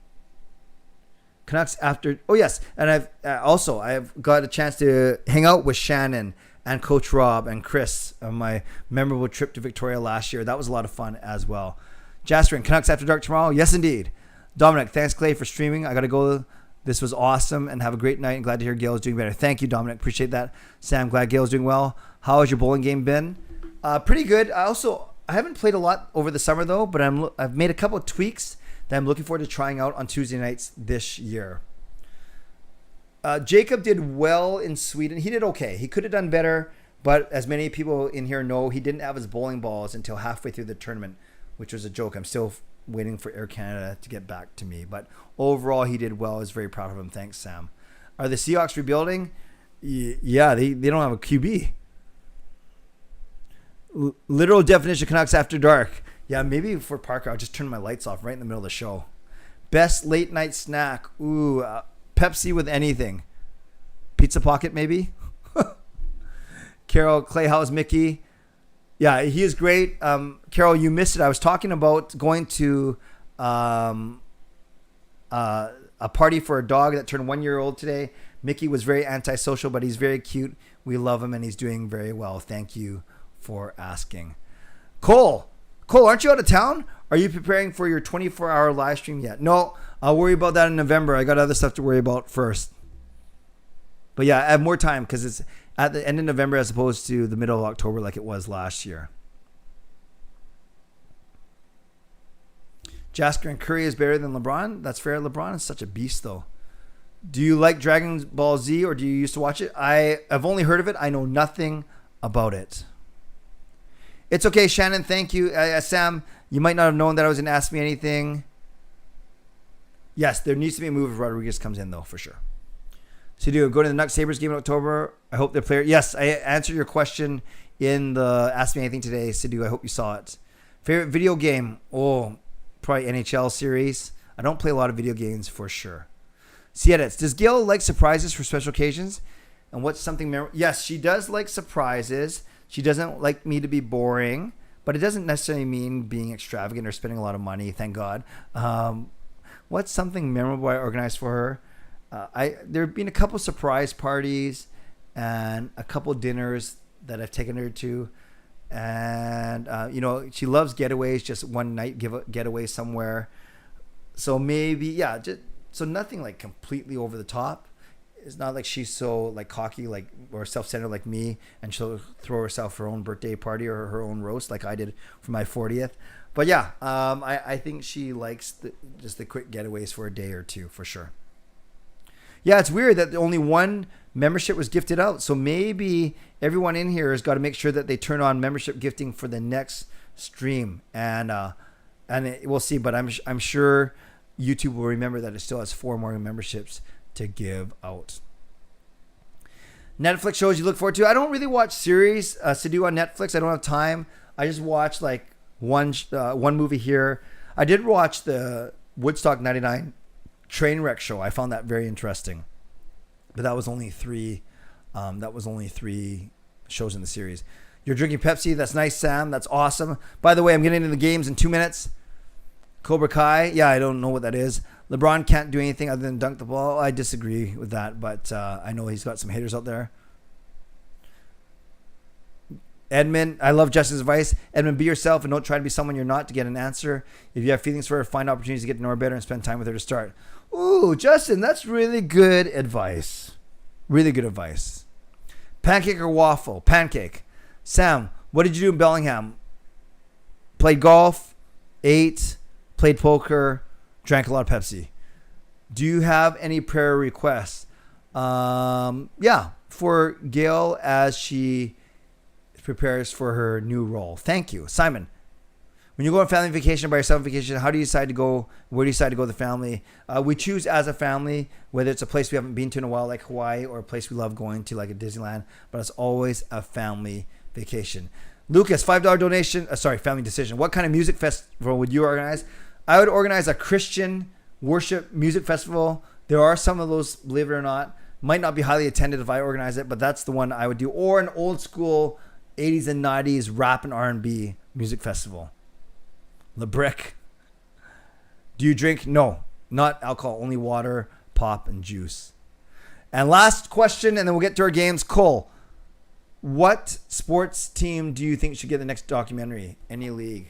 Canucks after... Oh, yes. And I've got a chance to hang out with Shannon and Coach Rob and Chris on my memorable trip to Victoria last year. That was a lot of fun as well. Jasper and Canucks after dark tomorrow? Yes, indeed. Dominic, thanks, Clay, for streaming. I got to go. This was awesome, and have a great night, and glad to hear Gail's doing better. Thank you, Dominic. Appreciate that. Sam, glad Gail's doing well. How has your bowling game been? Pretty good. I haven't played a lot over the summer, though, but I've made a couple of tweaks that I'm looking forward to trying out on Tuesday nights this year. Jacob did well in Sweden. He did okay. He could have done better, but as many people in here know, he didn't have his bowling balls until halfway through the tournament, which was a joke. I'm still waiting for Air Canada to get back to me. But overall, he did well. I was very proud of him. Thanks, Sam. Are the Seahawks rebuilding? Yeah, they don't have a QB. Literal definition of Canucks after dark. Yeah, maybe for Parker, I'll just turn my lights off right in the middle of the show. Best late night snack. Ooh, Pepsi with anything. Pizza Pocket, maybe? Carol, Clay, how's Mickey? Yeah, he is great. Carol, you missed it. I was talking about going to a party for a dog that turned 1 year old today. Mickey was very antisocial, but he's very cute. We love him, and he's doing very well. Thank you for asking. Cole, aren't you out of town? Are you preparing for your 24-hour live stream yet? No, I'll worry about that in November. I got other stuff to worry about first. But yeah, I have more time because it's at the end of November as opposed to the middle of October like it was last year. Jasker and Curry is better than LeBron. That's fair. LeBron is such a beast, though. Do you like Dragon Ball Z, or do you used to watch it? I've only heard of it. I know nothing about it. It's okay, Shannon. Thank you. Sam, you might not have known that I was going to ask me anything. Yes, there needs to be a move if Rodriguez comes in, though, for sure. Sidhu, go to the Canucks Sabres game in October. I hope the player. Yes, I answered your question in the Ask Me Anything today, Sidhu. I hope you saw it. Favorite video game? Oh, probably NHL series. I don't play a lot of video games for sure. See edits. Does Gail like surprises for special occasions? And what's something Yes, she does like surprises. She doesn't like me to be boring, but it doesn't necessarily mean being extravagant or spending a lot of money. Thank God. What's something memorable I organized for her? There have been a couple surprise parties and a couple dinners that I've taken her to. And, she loves getaways, just one night getaway somewhere. So maybe, so nothing like completely over the top. It's not like she's so like cocky, like, or self-centered like me, and she'll throw herself her own birthday party or her own roast like I did for my 40th. But yeah, I think she likes just the quick getaways for a day or two for sure. Yeah, it's weird that only one membership was gifted out. So maybe everyone in here has got to make sure that they turn on membership gifting for the next stream, and we'll see. But I'm sure YouTube will remember that it still has 4 more memberships to give out. Netflix shows you look forward to. I don't really watch series to do on Netflix. I don't have time. I just watch like one movie here. I did watch the Woodstock 99 train wreck show. I found that very interesting, but that was only 3 shows in the series. You're drinking Pepsi. That's nice, Sam. That's awesome. By the way, I'm getting into the games in 2 minutes. Cobra Kai. Yeah, I don't know what that is. LeBron can't do anything other than dunk the ball. I disagree with that, but I know he's got some haters out there. Edmund, I love Justin's advice. Edmund, be yourself and don't try to be someone you're not to get an answer. If you have feelings for her, find opportunities to get to know her better and spend time with her to start. Ooh, Justin, that's really good advice. Really good advice. Pancake or waffle? Pancake. Sam, what did you do in Bellingham? Played golf, ate, played poker, drank a lot of Pepsi. Do you have any prayer requests? Yeah, for Gail as she prepares for her new role. Thank you. Simon, when you go on family vacation or by yourself on vacation, how do you decide to go? Where do you decide to go with the family? We choose as a family, whether it's a place we haven't been to in a while like Hawaii or a place we love going to like a Disneyland, but it's always a family vacation. Lucas, $5 donation. Family decision. What kind of music festival would you organize? I would organize a Christian worship music festival. There are some of those, believe it or not, might not be highly attended if I organize it, but that's the one I would do. Or an old school 80s and 90s rap and R&B music festival. LeBrick. Do you drink? No, not alcohol, only water, pop, and juice. And last question, and then we'll get to our games. Cole, what sports team do you think should get the next documentary? Any league?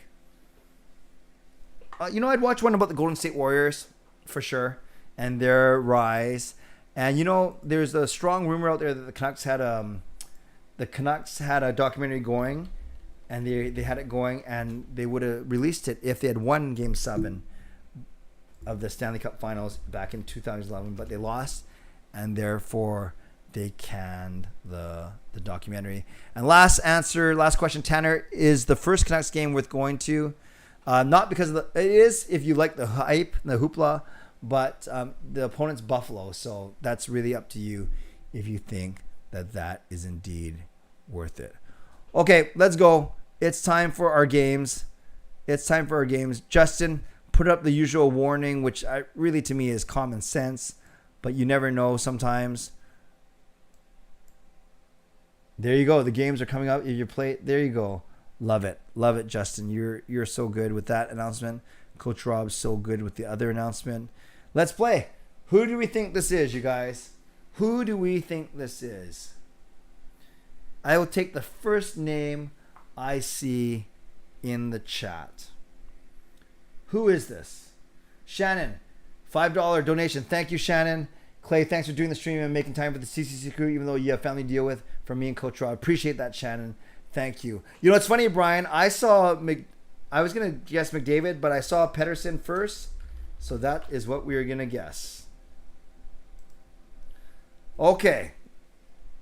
I'd watch one about the Golden State Warriors for sure and their rise. And there's a strong rumor out there that the Canucks had a documentary going, and they had it going, and they would have released it if they had won Game 7 of the Stanley Cup Finals back in 2011, but they lost, and therefore they canned the documentary. And last question, Tanner, is the first Canucks game worth going to? Not because it is if you like the hype, the hoopla, but the opponent's Buffalo, so that's really up to you if you think that is indeed worth it. Okay, let's go. It's time for our games. Justin, put up the usual warning, which really to me is common sense, but you never know sometimes. There you go. The games are coming up. If you play, there you go. Love it, Justin. You're so good with that announcement. Coach Rob's so good with the other announcement. Let's play. Who do we think this is, you guys? Who do we think this is? I will take the first name I see in the chat. Who is this? Shannon, $5 donation. Thank you, Shannon. Clay, thanks for doing the stream and making time for the CCC crew, even though you have family to deal with. From me and Coach Rob, appreciate that, Shannon. Thank you. It's funny, Brian. I was gonna guess McDavid, but I saw Pettersson first, so that is what we were gonna guess. Okay.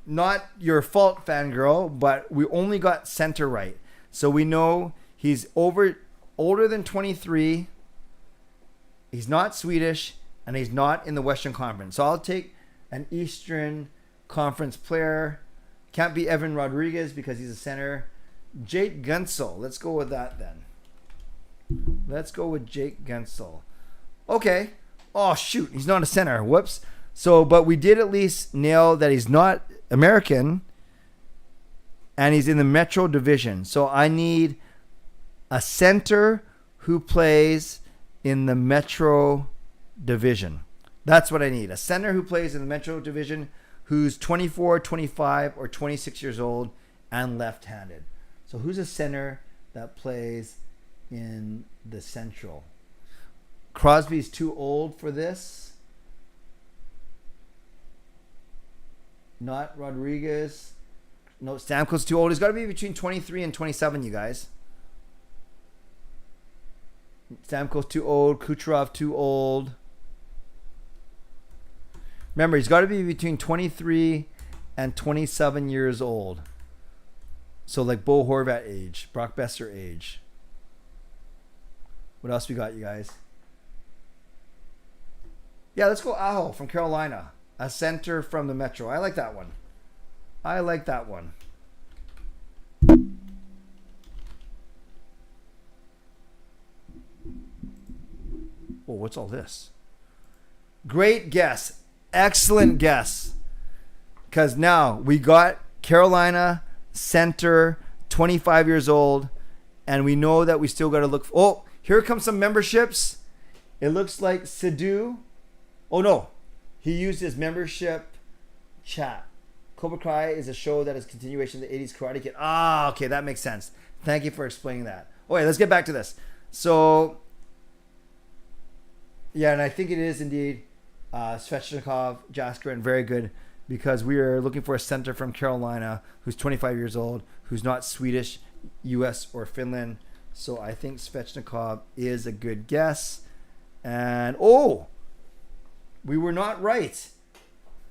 Not your fault, fangirl, but we only got center right. So we know he's older than 23. He's not Swedish, and he's not in the Western Conference. So I'll take an Eastern Conference player. Can't be Evan Rodriguez because he's a center. Jake Guentzel. Let's go with that then. Let's go with Jake Guentzel. Okay. Oh, shoot. He's not a center. Whoops. So, but we did at least nail that he's not American and he's in the Metro Division. So I need a center who plays in the Metro Division. That's what I need. A center who plays in the Metro Division who's 24, 25, or 26 years old and left-handed. So who's a center that plays in the Central? Crosby's too old for this. Not Rodriguez. No, Stamkos too old. He's got to be between 23 and 27, you guys. Stamkos too old. Kucherov too old. Remember, he's got to be between 23 and 27 years old. So like Bo Horvat age, Brock Besser age. What else we got, you guys? Yeah, let's go Aho from Carolina. A center from the Metro. I like that one. I like that one. Oh, what's all this? Great guess. Excellent guess. Because now we got Carolina center, 25 years old, and we know that we still got to look. Oh, here comes some memberships. It looks like Sidhu. Oh, no. He used his membership chat. Cobra Kai is a show that is a continuation of the 80s Karate Kid. Ah, okay, that makes sense. Thank you for explaining that. Okay, let's get back to this. So, yeah, and I think it is indeed Svechnikov, Jaskrin, very good, because we are looking for a center from Carolina who's 25 years old, who's not Swedish, US, or Finland. So I think Svechnikov is a good guess. And, oh, we were not right.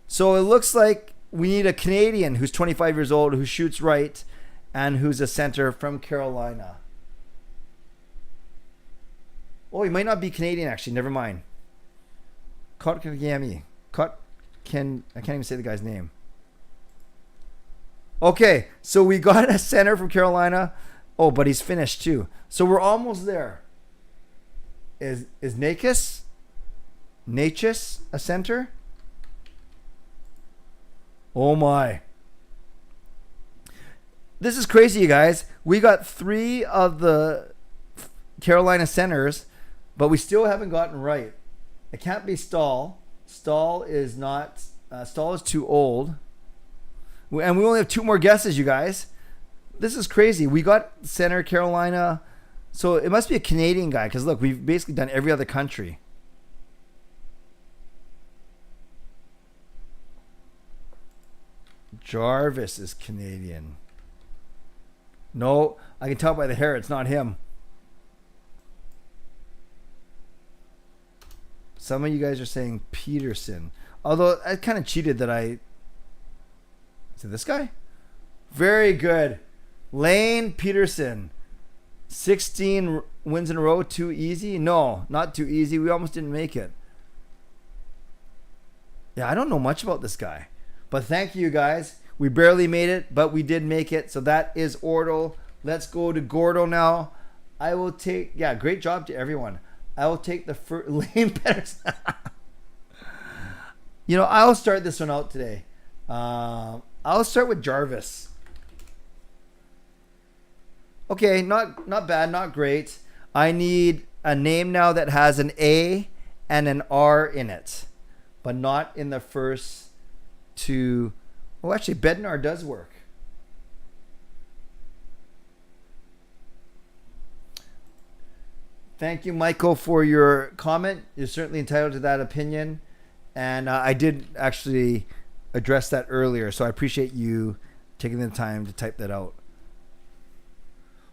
So it looks like we need a Canadian who's 25 years old, who shoots right, and who's a center from Carolina. Oh, he might not be Canadian, actually. Never mind. Kotkaniemi. I can't even say the guy's name. Okay, so we got a center from Carolina. Oh, but he's finished too. So we're almost there. Is Nakis a center? Oh my. This is crazy, you guys. We got 3 of the Carolina centers, but we still haven't gotten right. It can't be Stahl. Stahl is not. Stahl is too old. And we only have 2 more guesses, you guys. This is crazy. We got center Carolina. So it must be a Canadian guy, because look, we've basically done every other country. Jarvis is Canadian. No, I can tell by the hair it's not him. Some of you guys are saying Peterson. Although I kind of cheated that I... Is it this guy? Very good. Lane Peterson. 16 wins in a row. Too easy? No, not too easy. We almost didn't make it. Yeah, I don't know much about this guy. But thank you, guys. We barely made it, but we did make it. So that is Ordle. Let's go to Gordo now. I will take... Yeah, great job to everyone. I will take the first... Lane Peterson. You know, I'll start this one out today. I'll start with Jarvis. Okay, not bad, not great. I need a name now that has an A and an R in it, but not in the first 2. Oh, actually, Bednar does work. Thank you, Michael, for your comment. You're certainly entitled to that opinion. And I did actually address that earlier, so I appreciate you taking the time to type that out.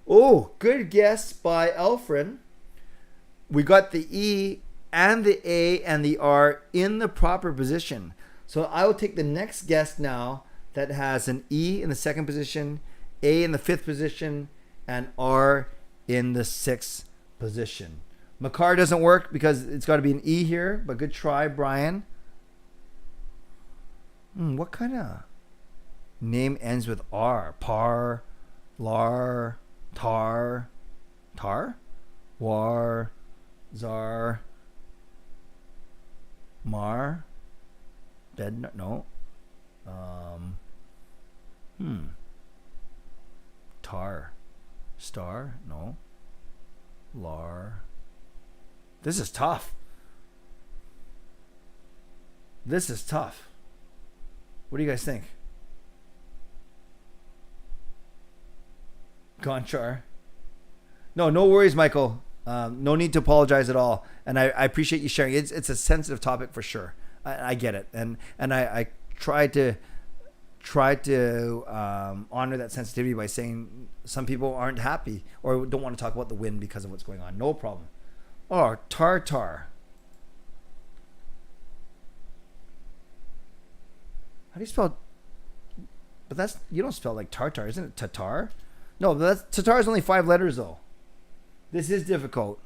Oh, good guess by Elfren. We got the E and the A and the R in the proper position. So I will take the next guess now that has an E in the 2nd position, A in the 5th position, and R in the 6th position. Makar doesn't work because it's got to be an E here, but good try, Brian. What kind of name ends with R? Par, lar, tar, war, zar, mar, dead, no. Tar, star, no. Lar. This is tough. This is tough. What do you guys think? Conchar. No worries, Michael. No need to apologize at all. And I appreciate you sharing. It's a sensitive topic for sure. I get it. And I try to honor that sensitivity by saying some people aren't happy or don't want to talk about the win because of what's going on. No problem. Oh, tartar. How do you spell? But that's, you don't spell like tartar, isn't it? Tatar? No, tatar is only 5 letters though. This is difficult.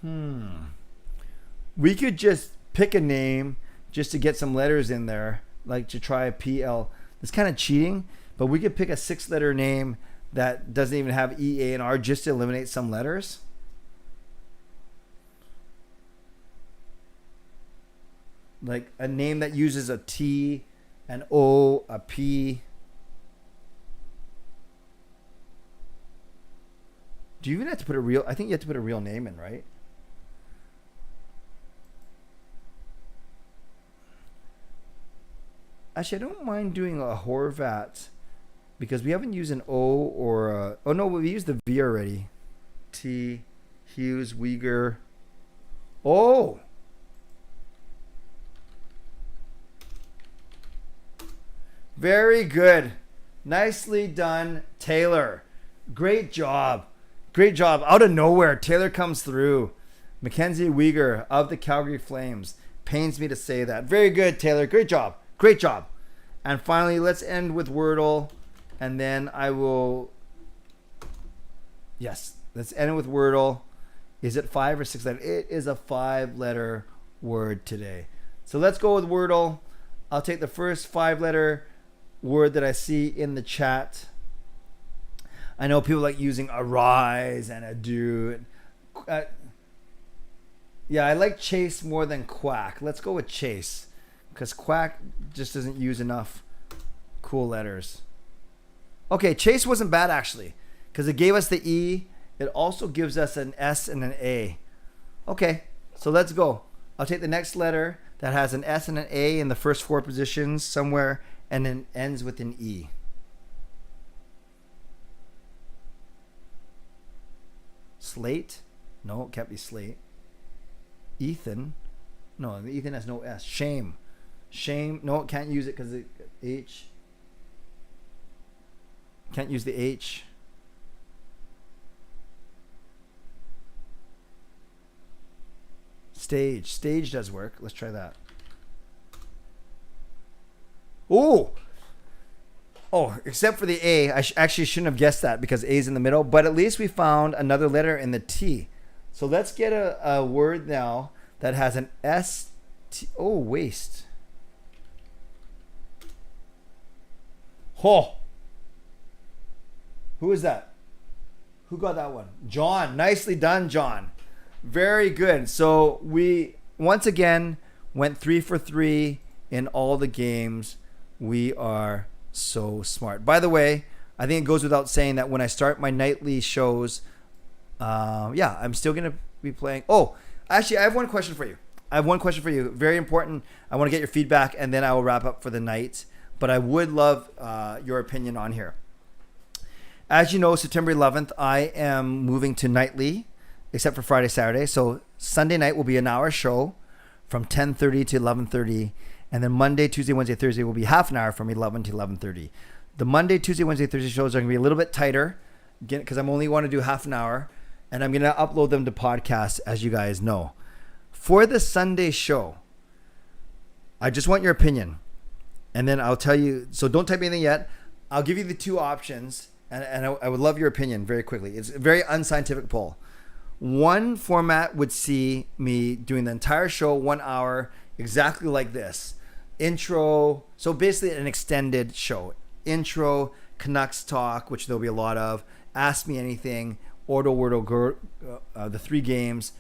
We could just pick a name just to get some letters in there, like to try a PL. It's kind of cheating, but we could pick a 6-letter name that doesn't even have E, A, and R just to eliminate some letters. Like a name that uses a T, an O, a P. Do you even have to put a real? I think you have to put a real name in, right? Actually, I don't mind doing a Horvat because we haven't used an O or a... Oh, no, we used the V already. T, Hughes, Uyghur. Oh! Very good. Nicely done, Taylor. Great job. Great job. Out of nowhere, Taylor comes through. Mackenzie Uyghur of the Calgary Flames. Pains me to say that. Very good, Taylor. Great job. Great job. And finally, let's end with Wordle. And then I will... Yes, let's end with Wordle. Is it 5 or 6 letters? It is a 5-letter word today. So let's go with Wordle. I'll take the first 5-letter word that I see in the chat. I know people like using arise and ado. Yeah, I like chase more than quack. Let's go with chase because quack just doesn't use enough cool letters. Okay, chase wasn't bad actually because it gave us the E. It also gives us an S and an A. Okay, so let's go. I'll take the next letter that has an S and an A in the first 4 positions somewhere and then ends with an E. Slate? No, it can't be slate. Ethan? No, Ethan has no S. Shame. Shame? No, it can't use it because the H. Can't use the H. Stage. Stage does work. Let's try that. Oh! Oh, except for the A. I actually shouldn't have guessed that because A is in the middle. But at least we found another letter in the T. So let's get a word now that has an S. T. Oh, waste. Oh. Who is that? Who got that one? John. Nicely done, John. Very good. So we, once again, went 3 for 3 in all the games. We are so smart. By the way, I think it goes without saying that when I start my nightly shows, I'm still going to be playing. Oh, actually, I have one question for you. Very important. I want to get your feedback, and then I will wrap up for the night. But I would love your opinion on here. As you know, September 11th, I am moving to nightly, except for Friday, Saturday. So Sunday night will be an hour show from 10:30 to 11:30. And then Monday, Tuesday, Wednesday, Thursday will be half an hour from 11 to 11:30. The Monday, Tuesday, Wednesday, Thursday shows are going to be a little bit tighter because I'm only want to do half an hour. And I'm going to upload them to podcasts, as you guys know. For the Sunday show, I just want your opinion. And then I'll tell you. So don't type anything yet. I'll give you the 2 options. And I would love your opinion very quickly. It's a very unscientific poll. One format would see me doing the entire show 1 hour exactly like this. Intro, so basically an extended show. Intro, Canucks talk, which there'll be a lot of. Ask Me Anything, Ordo, Wordle, the 3 games.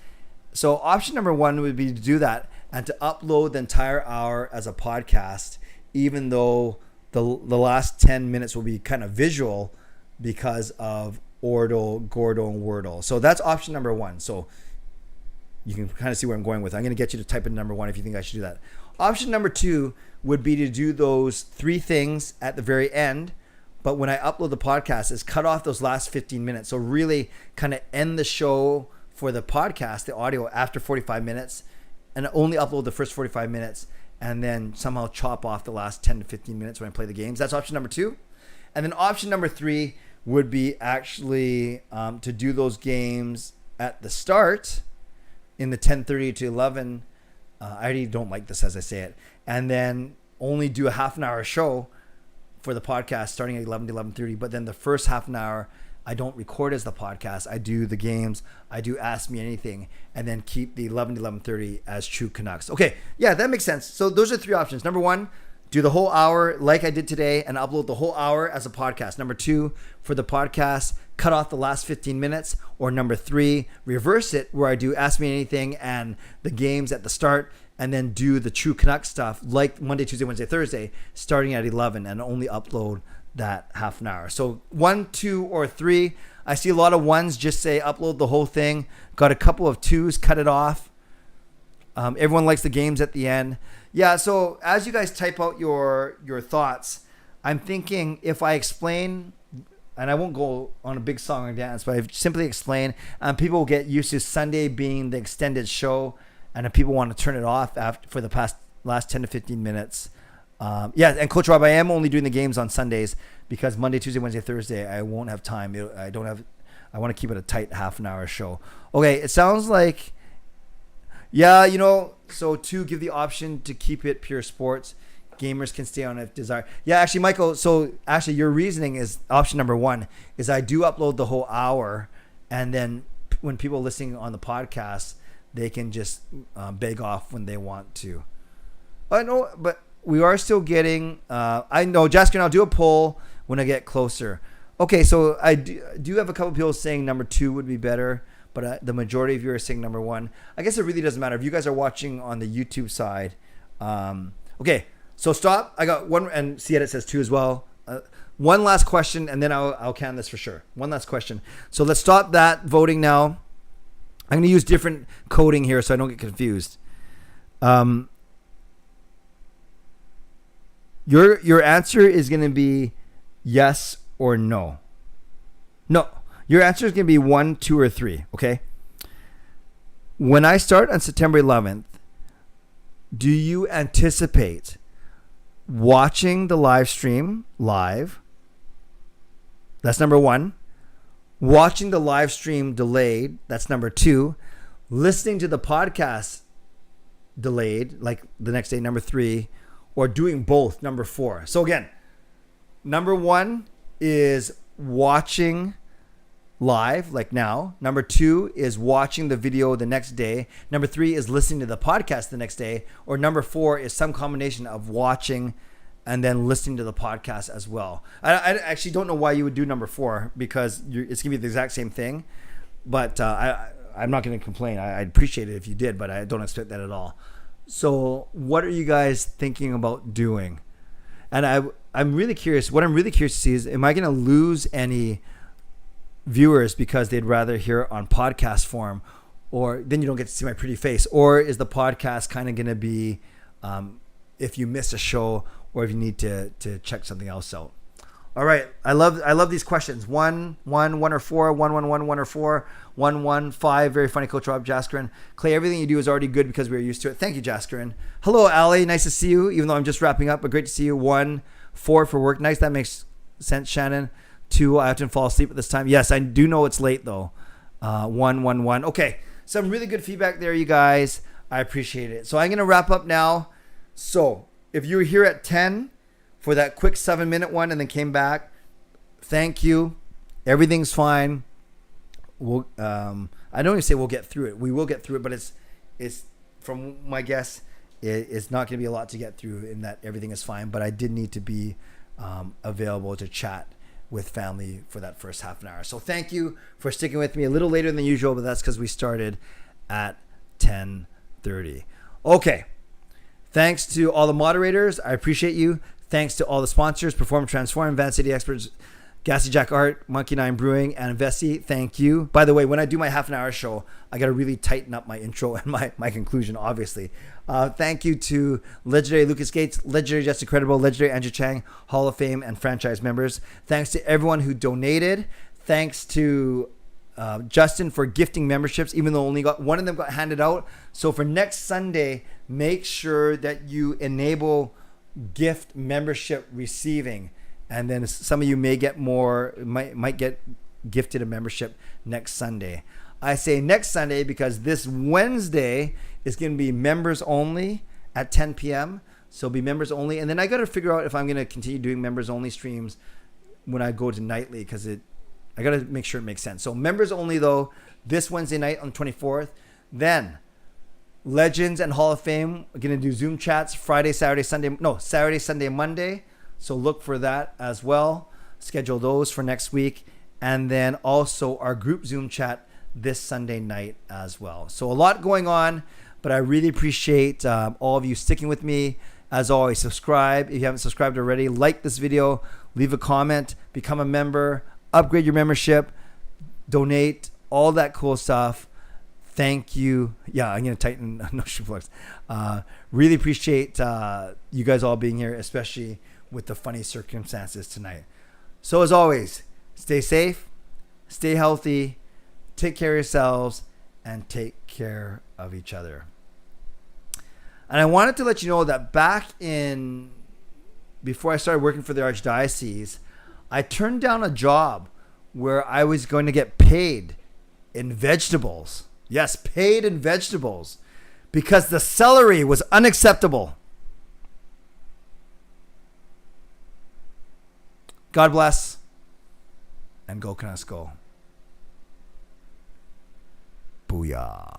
So option number 1 would be to do that and to upload the entire hour as a podcast, even though the last 10 minutes will be kind of visual because of Ordo, Gordo, and Wordle. So that's option number 1. So you can kind of see where I'm going with it. I'm going to get you to type in number 1 if you think I should do that. Option number 2 would be to do those 3 things at the very end, but when I upload the podcast, is cut off those last 15 minutes. So really kind of end the show for the podcast, the audio, after 45 minutes, and only upload the first 45 minutes, and then somehow chop off the last 10 to 15 minutes when I play the games. That's option number 2. And then option number 3 would be actually to do those games at the start in the 10:30 to 11. I already don't like this as I say it. And then only do a half an hour show for the podcast starting at 11 to 11:30. But then the first half an hour, I don't record as the podcast. I do the games. I do Ask Me Anything. And then keep the 11 to 11:30 as true Canucks. Okay, yeah, that makes sense. So those are 3 options. Number 1, do the whole hour like I did today and upload the whole hour as a podcast. Number 2, for the podcast, cut off the last 15 minutes. Or number 3, reverse it where I do Ask Me Anything and the games at the start, and then do the true Canuck stuff like Monday, Tuesday, Wednesday, Thursday, starting at 11, and only upload that half an hour. So 1, 2, or 3. I see a lot of 1s just say upload the whole thing. Got a couple of 2s, cut it off. Everyone likes the games at the end. Yeah, so as you guys type out your thoughts, I'm thinking if I explain, and I won't go on a big song and dance, but I simply explain, people will get used to Sunday being the extended show, and if people want to turn it off for the last 10 to 15 minutes. Yeah, and Coach Rob, I am only doing the games on Sundays because Monday, Tuesday, Wednesday, Thursday, I won't have time. I want to keep it a tight half an hour show. Okay, it sounds like, yeah, so 2, give the option to keep it pure sports. Gamers can stay on if desired. Yeah, actually, Michael, so actually your reasoning is option number 1 is I do upload the whole hour, and then when people are listening on the podcast, they can just beg off when they want to. I know, but we are still getting, I know, Jaskin, I'll do a poll when I get closer. Okay, so I do have a couple people saying number 2 would be better, but the majority of you are saying number 1. I guess it really doesn't matter. If you guys are watching on the YouTube side, okay, so stop. I got 1, and see it says 2 as well. 1 last question, and then I'll can this for sure. 1 last question. So let's stop that voting now. I'm going to use different coding here so I don't get confused. Your answer is going to be yes or no. No. Your answer is going to be 1, 2, or 3, okay? When I start on September 11th, do you anticipate watching the live stream live? That's number 1. Watching the live stream delayed, that's number 2. Listening to the podcast delayed, like the next day, number 3. Or doing both, number 4. So again, number 1 is watching live, like now. Number 2 is watching the video the next day. Number 3 is listening to the podcast the next day. Or number 4 is some combination of watching and then listening to the podcast as well. I actually don't know why you would do number 4 because it's going to be the exact same thing. But I'm not going to complain. I'd appreciate it if you did, but I don't expect that at all. So what are you guys thinking about doing? And I'm really curious. What I'm really curious to see is, am I going to lose any viewers because they'd rather hear it on podcast form, or then you don't get to see my pretty face? Or is the podcast kind of going to be if you miss a show or if you need to check something else out? All right. I love these questions. 1, 1, 1 or 4, 1, 1, 1, 1 or 4, 1, 1, 5. Very funny, Coach Rob. Jaskarin. Clay, everything you do is already good because we're used to it. Thank you, Jaskarin. Hello, Ali. Nice to see you, even though I'm just wrapping up, but great to see you. 1, 4 for work. Nice. That makes sense, Shannon. 2, I often fall asleep at this time. Yes, I do know it's late, though. 1, 1, 1. Okay. Some really good feedback there, you guys. I appreciate it. So I'm going to wrap up now. So if you were here at 10 for that quick 7-minute one and then came back, thank you. Everything's fine. We'll, I don't even say we'll get through it. We will get through it, but it's from my guess, it's not going to be a lot to get through in that everything is fine, but I did need to be available to chat with family for that first half an hour. So thank you for sticking with me a little later than usual, but that's because we started at 10:30. Okay. Thanks to all the moderators. I appreciate you. Thanks to all the sponsors, Perform Transform, Van City Experts, Gassy Jack Art, Monkey Nine Brewing, and Vessi. Thank you. By the way, when I do my half an hour show, I got to really tighten up my intro and my conclusion, obviously. Thank you to legendary Lucas Gates, legendary Just Incredible, legendary Andrew Chang, Hall of Fame and franchise members. Thanks to everyone who donated. Thanks to Justin for gifting memberships, even though only got one of them got handed out. So for next Sunday, make sure that you enable gift membership receiving, and then some of you may get more, might get gifted a membership next Sunday. I say next Sunday because this Wednesday is going to be members only at 10 p.m. So it'll be members only, and then I got to figure out if I'm going to continue doing members only streams when I go to nightly, because I got to make sure it makes sense. So members only though, this Wednesday night on the 24th. Then Legends and Hall of Fame are going to do Zoom chats Friday, Saturday, Sunday. No, Saturday, Sunday, Monday. So look for that as well. Schedule those for next week. And then also our group Zoom chat this Sunday night as well. So a lot going on, but I really appreciate all of you sticking with me. As always, subscribe if you haven't subscribed already. Like this video, leave a comment, become a member, upgrade your membership, donate, all that cool stuff. Thank you. Yeah, I'm going to tighten no shoe plugs. Really appreciate you guys all being here, especially with the funny circumstances tonight. So as always, stay safe, stay healthy, take care of yourselves, and take care of each other. And I wanted to let you know that before I started working for the Archdiocese, I turned down a job where I was going to get paid in vegetables. Yes, paid in vegetables, because the celery was unacceptable. God bless, and go Canucks go. Booyah.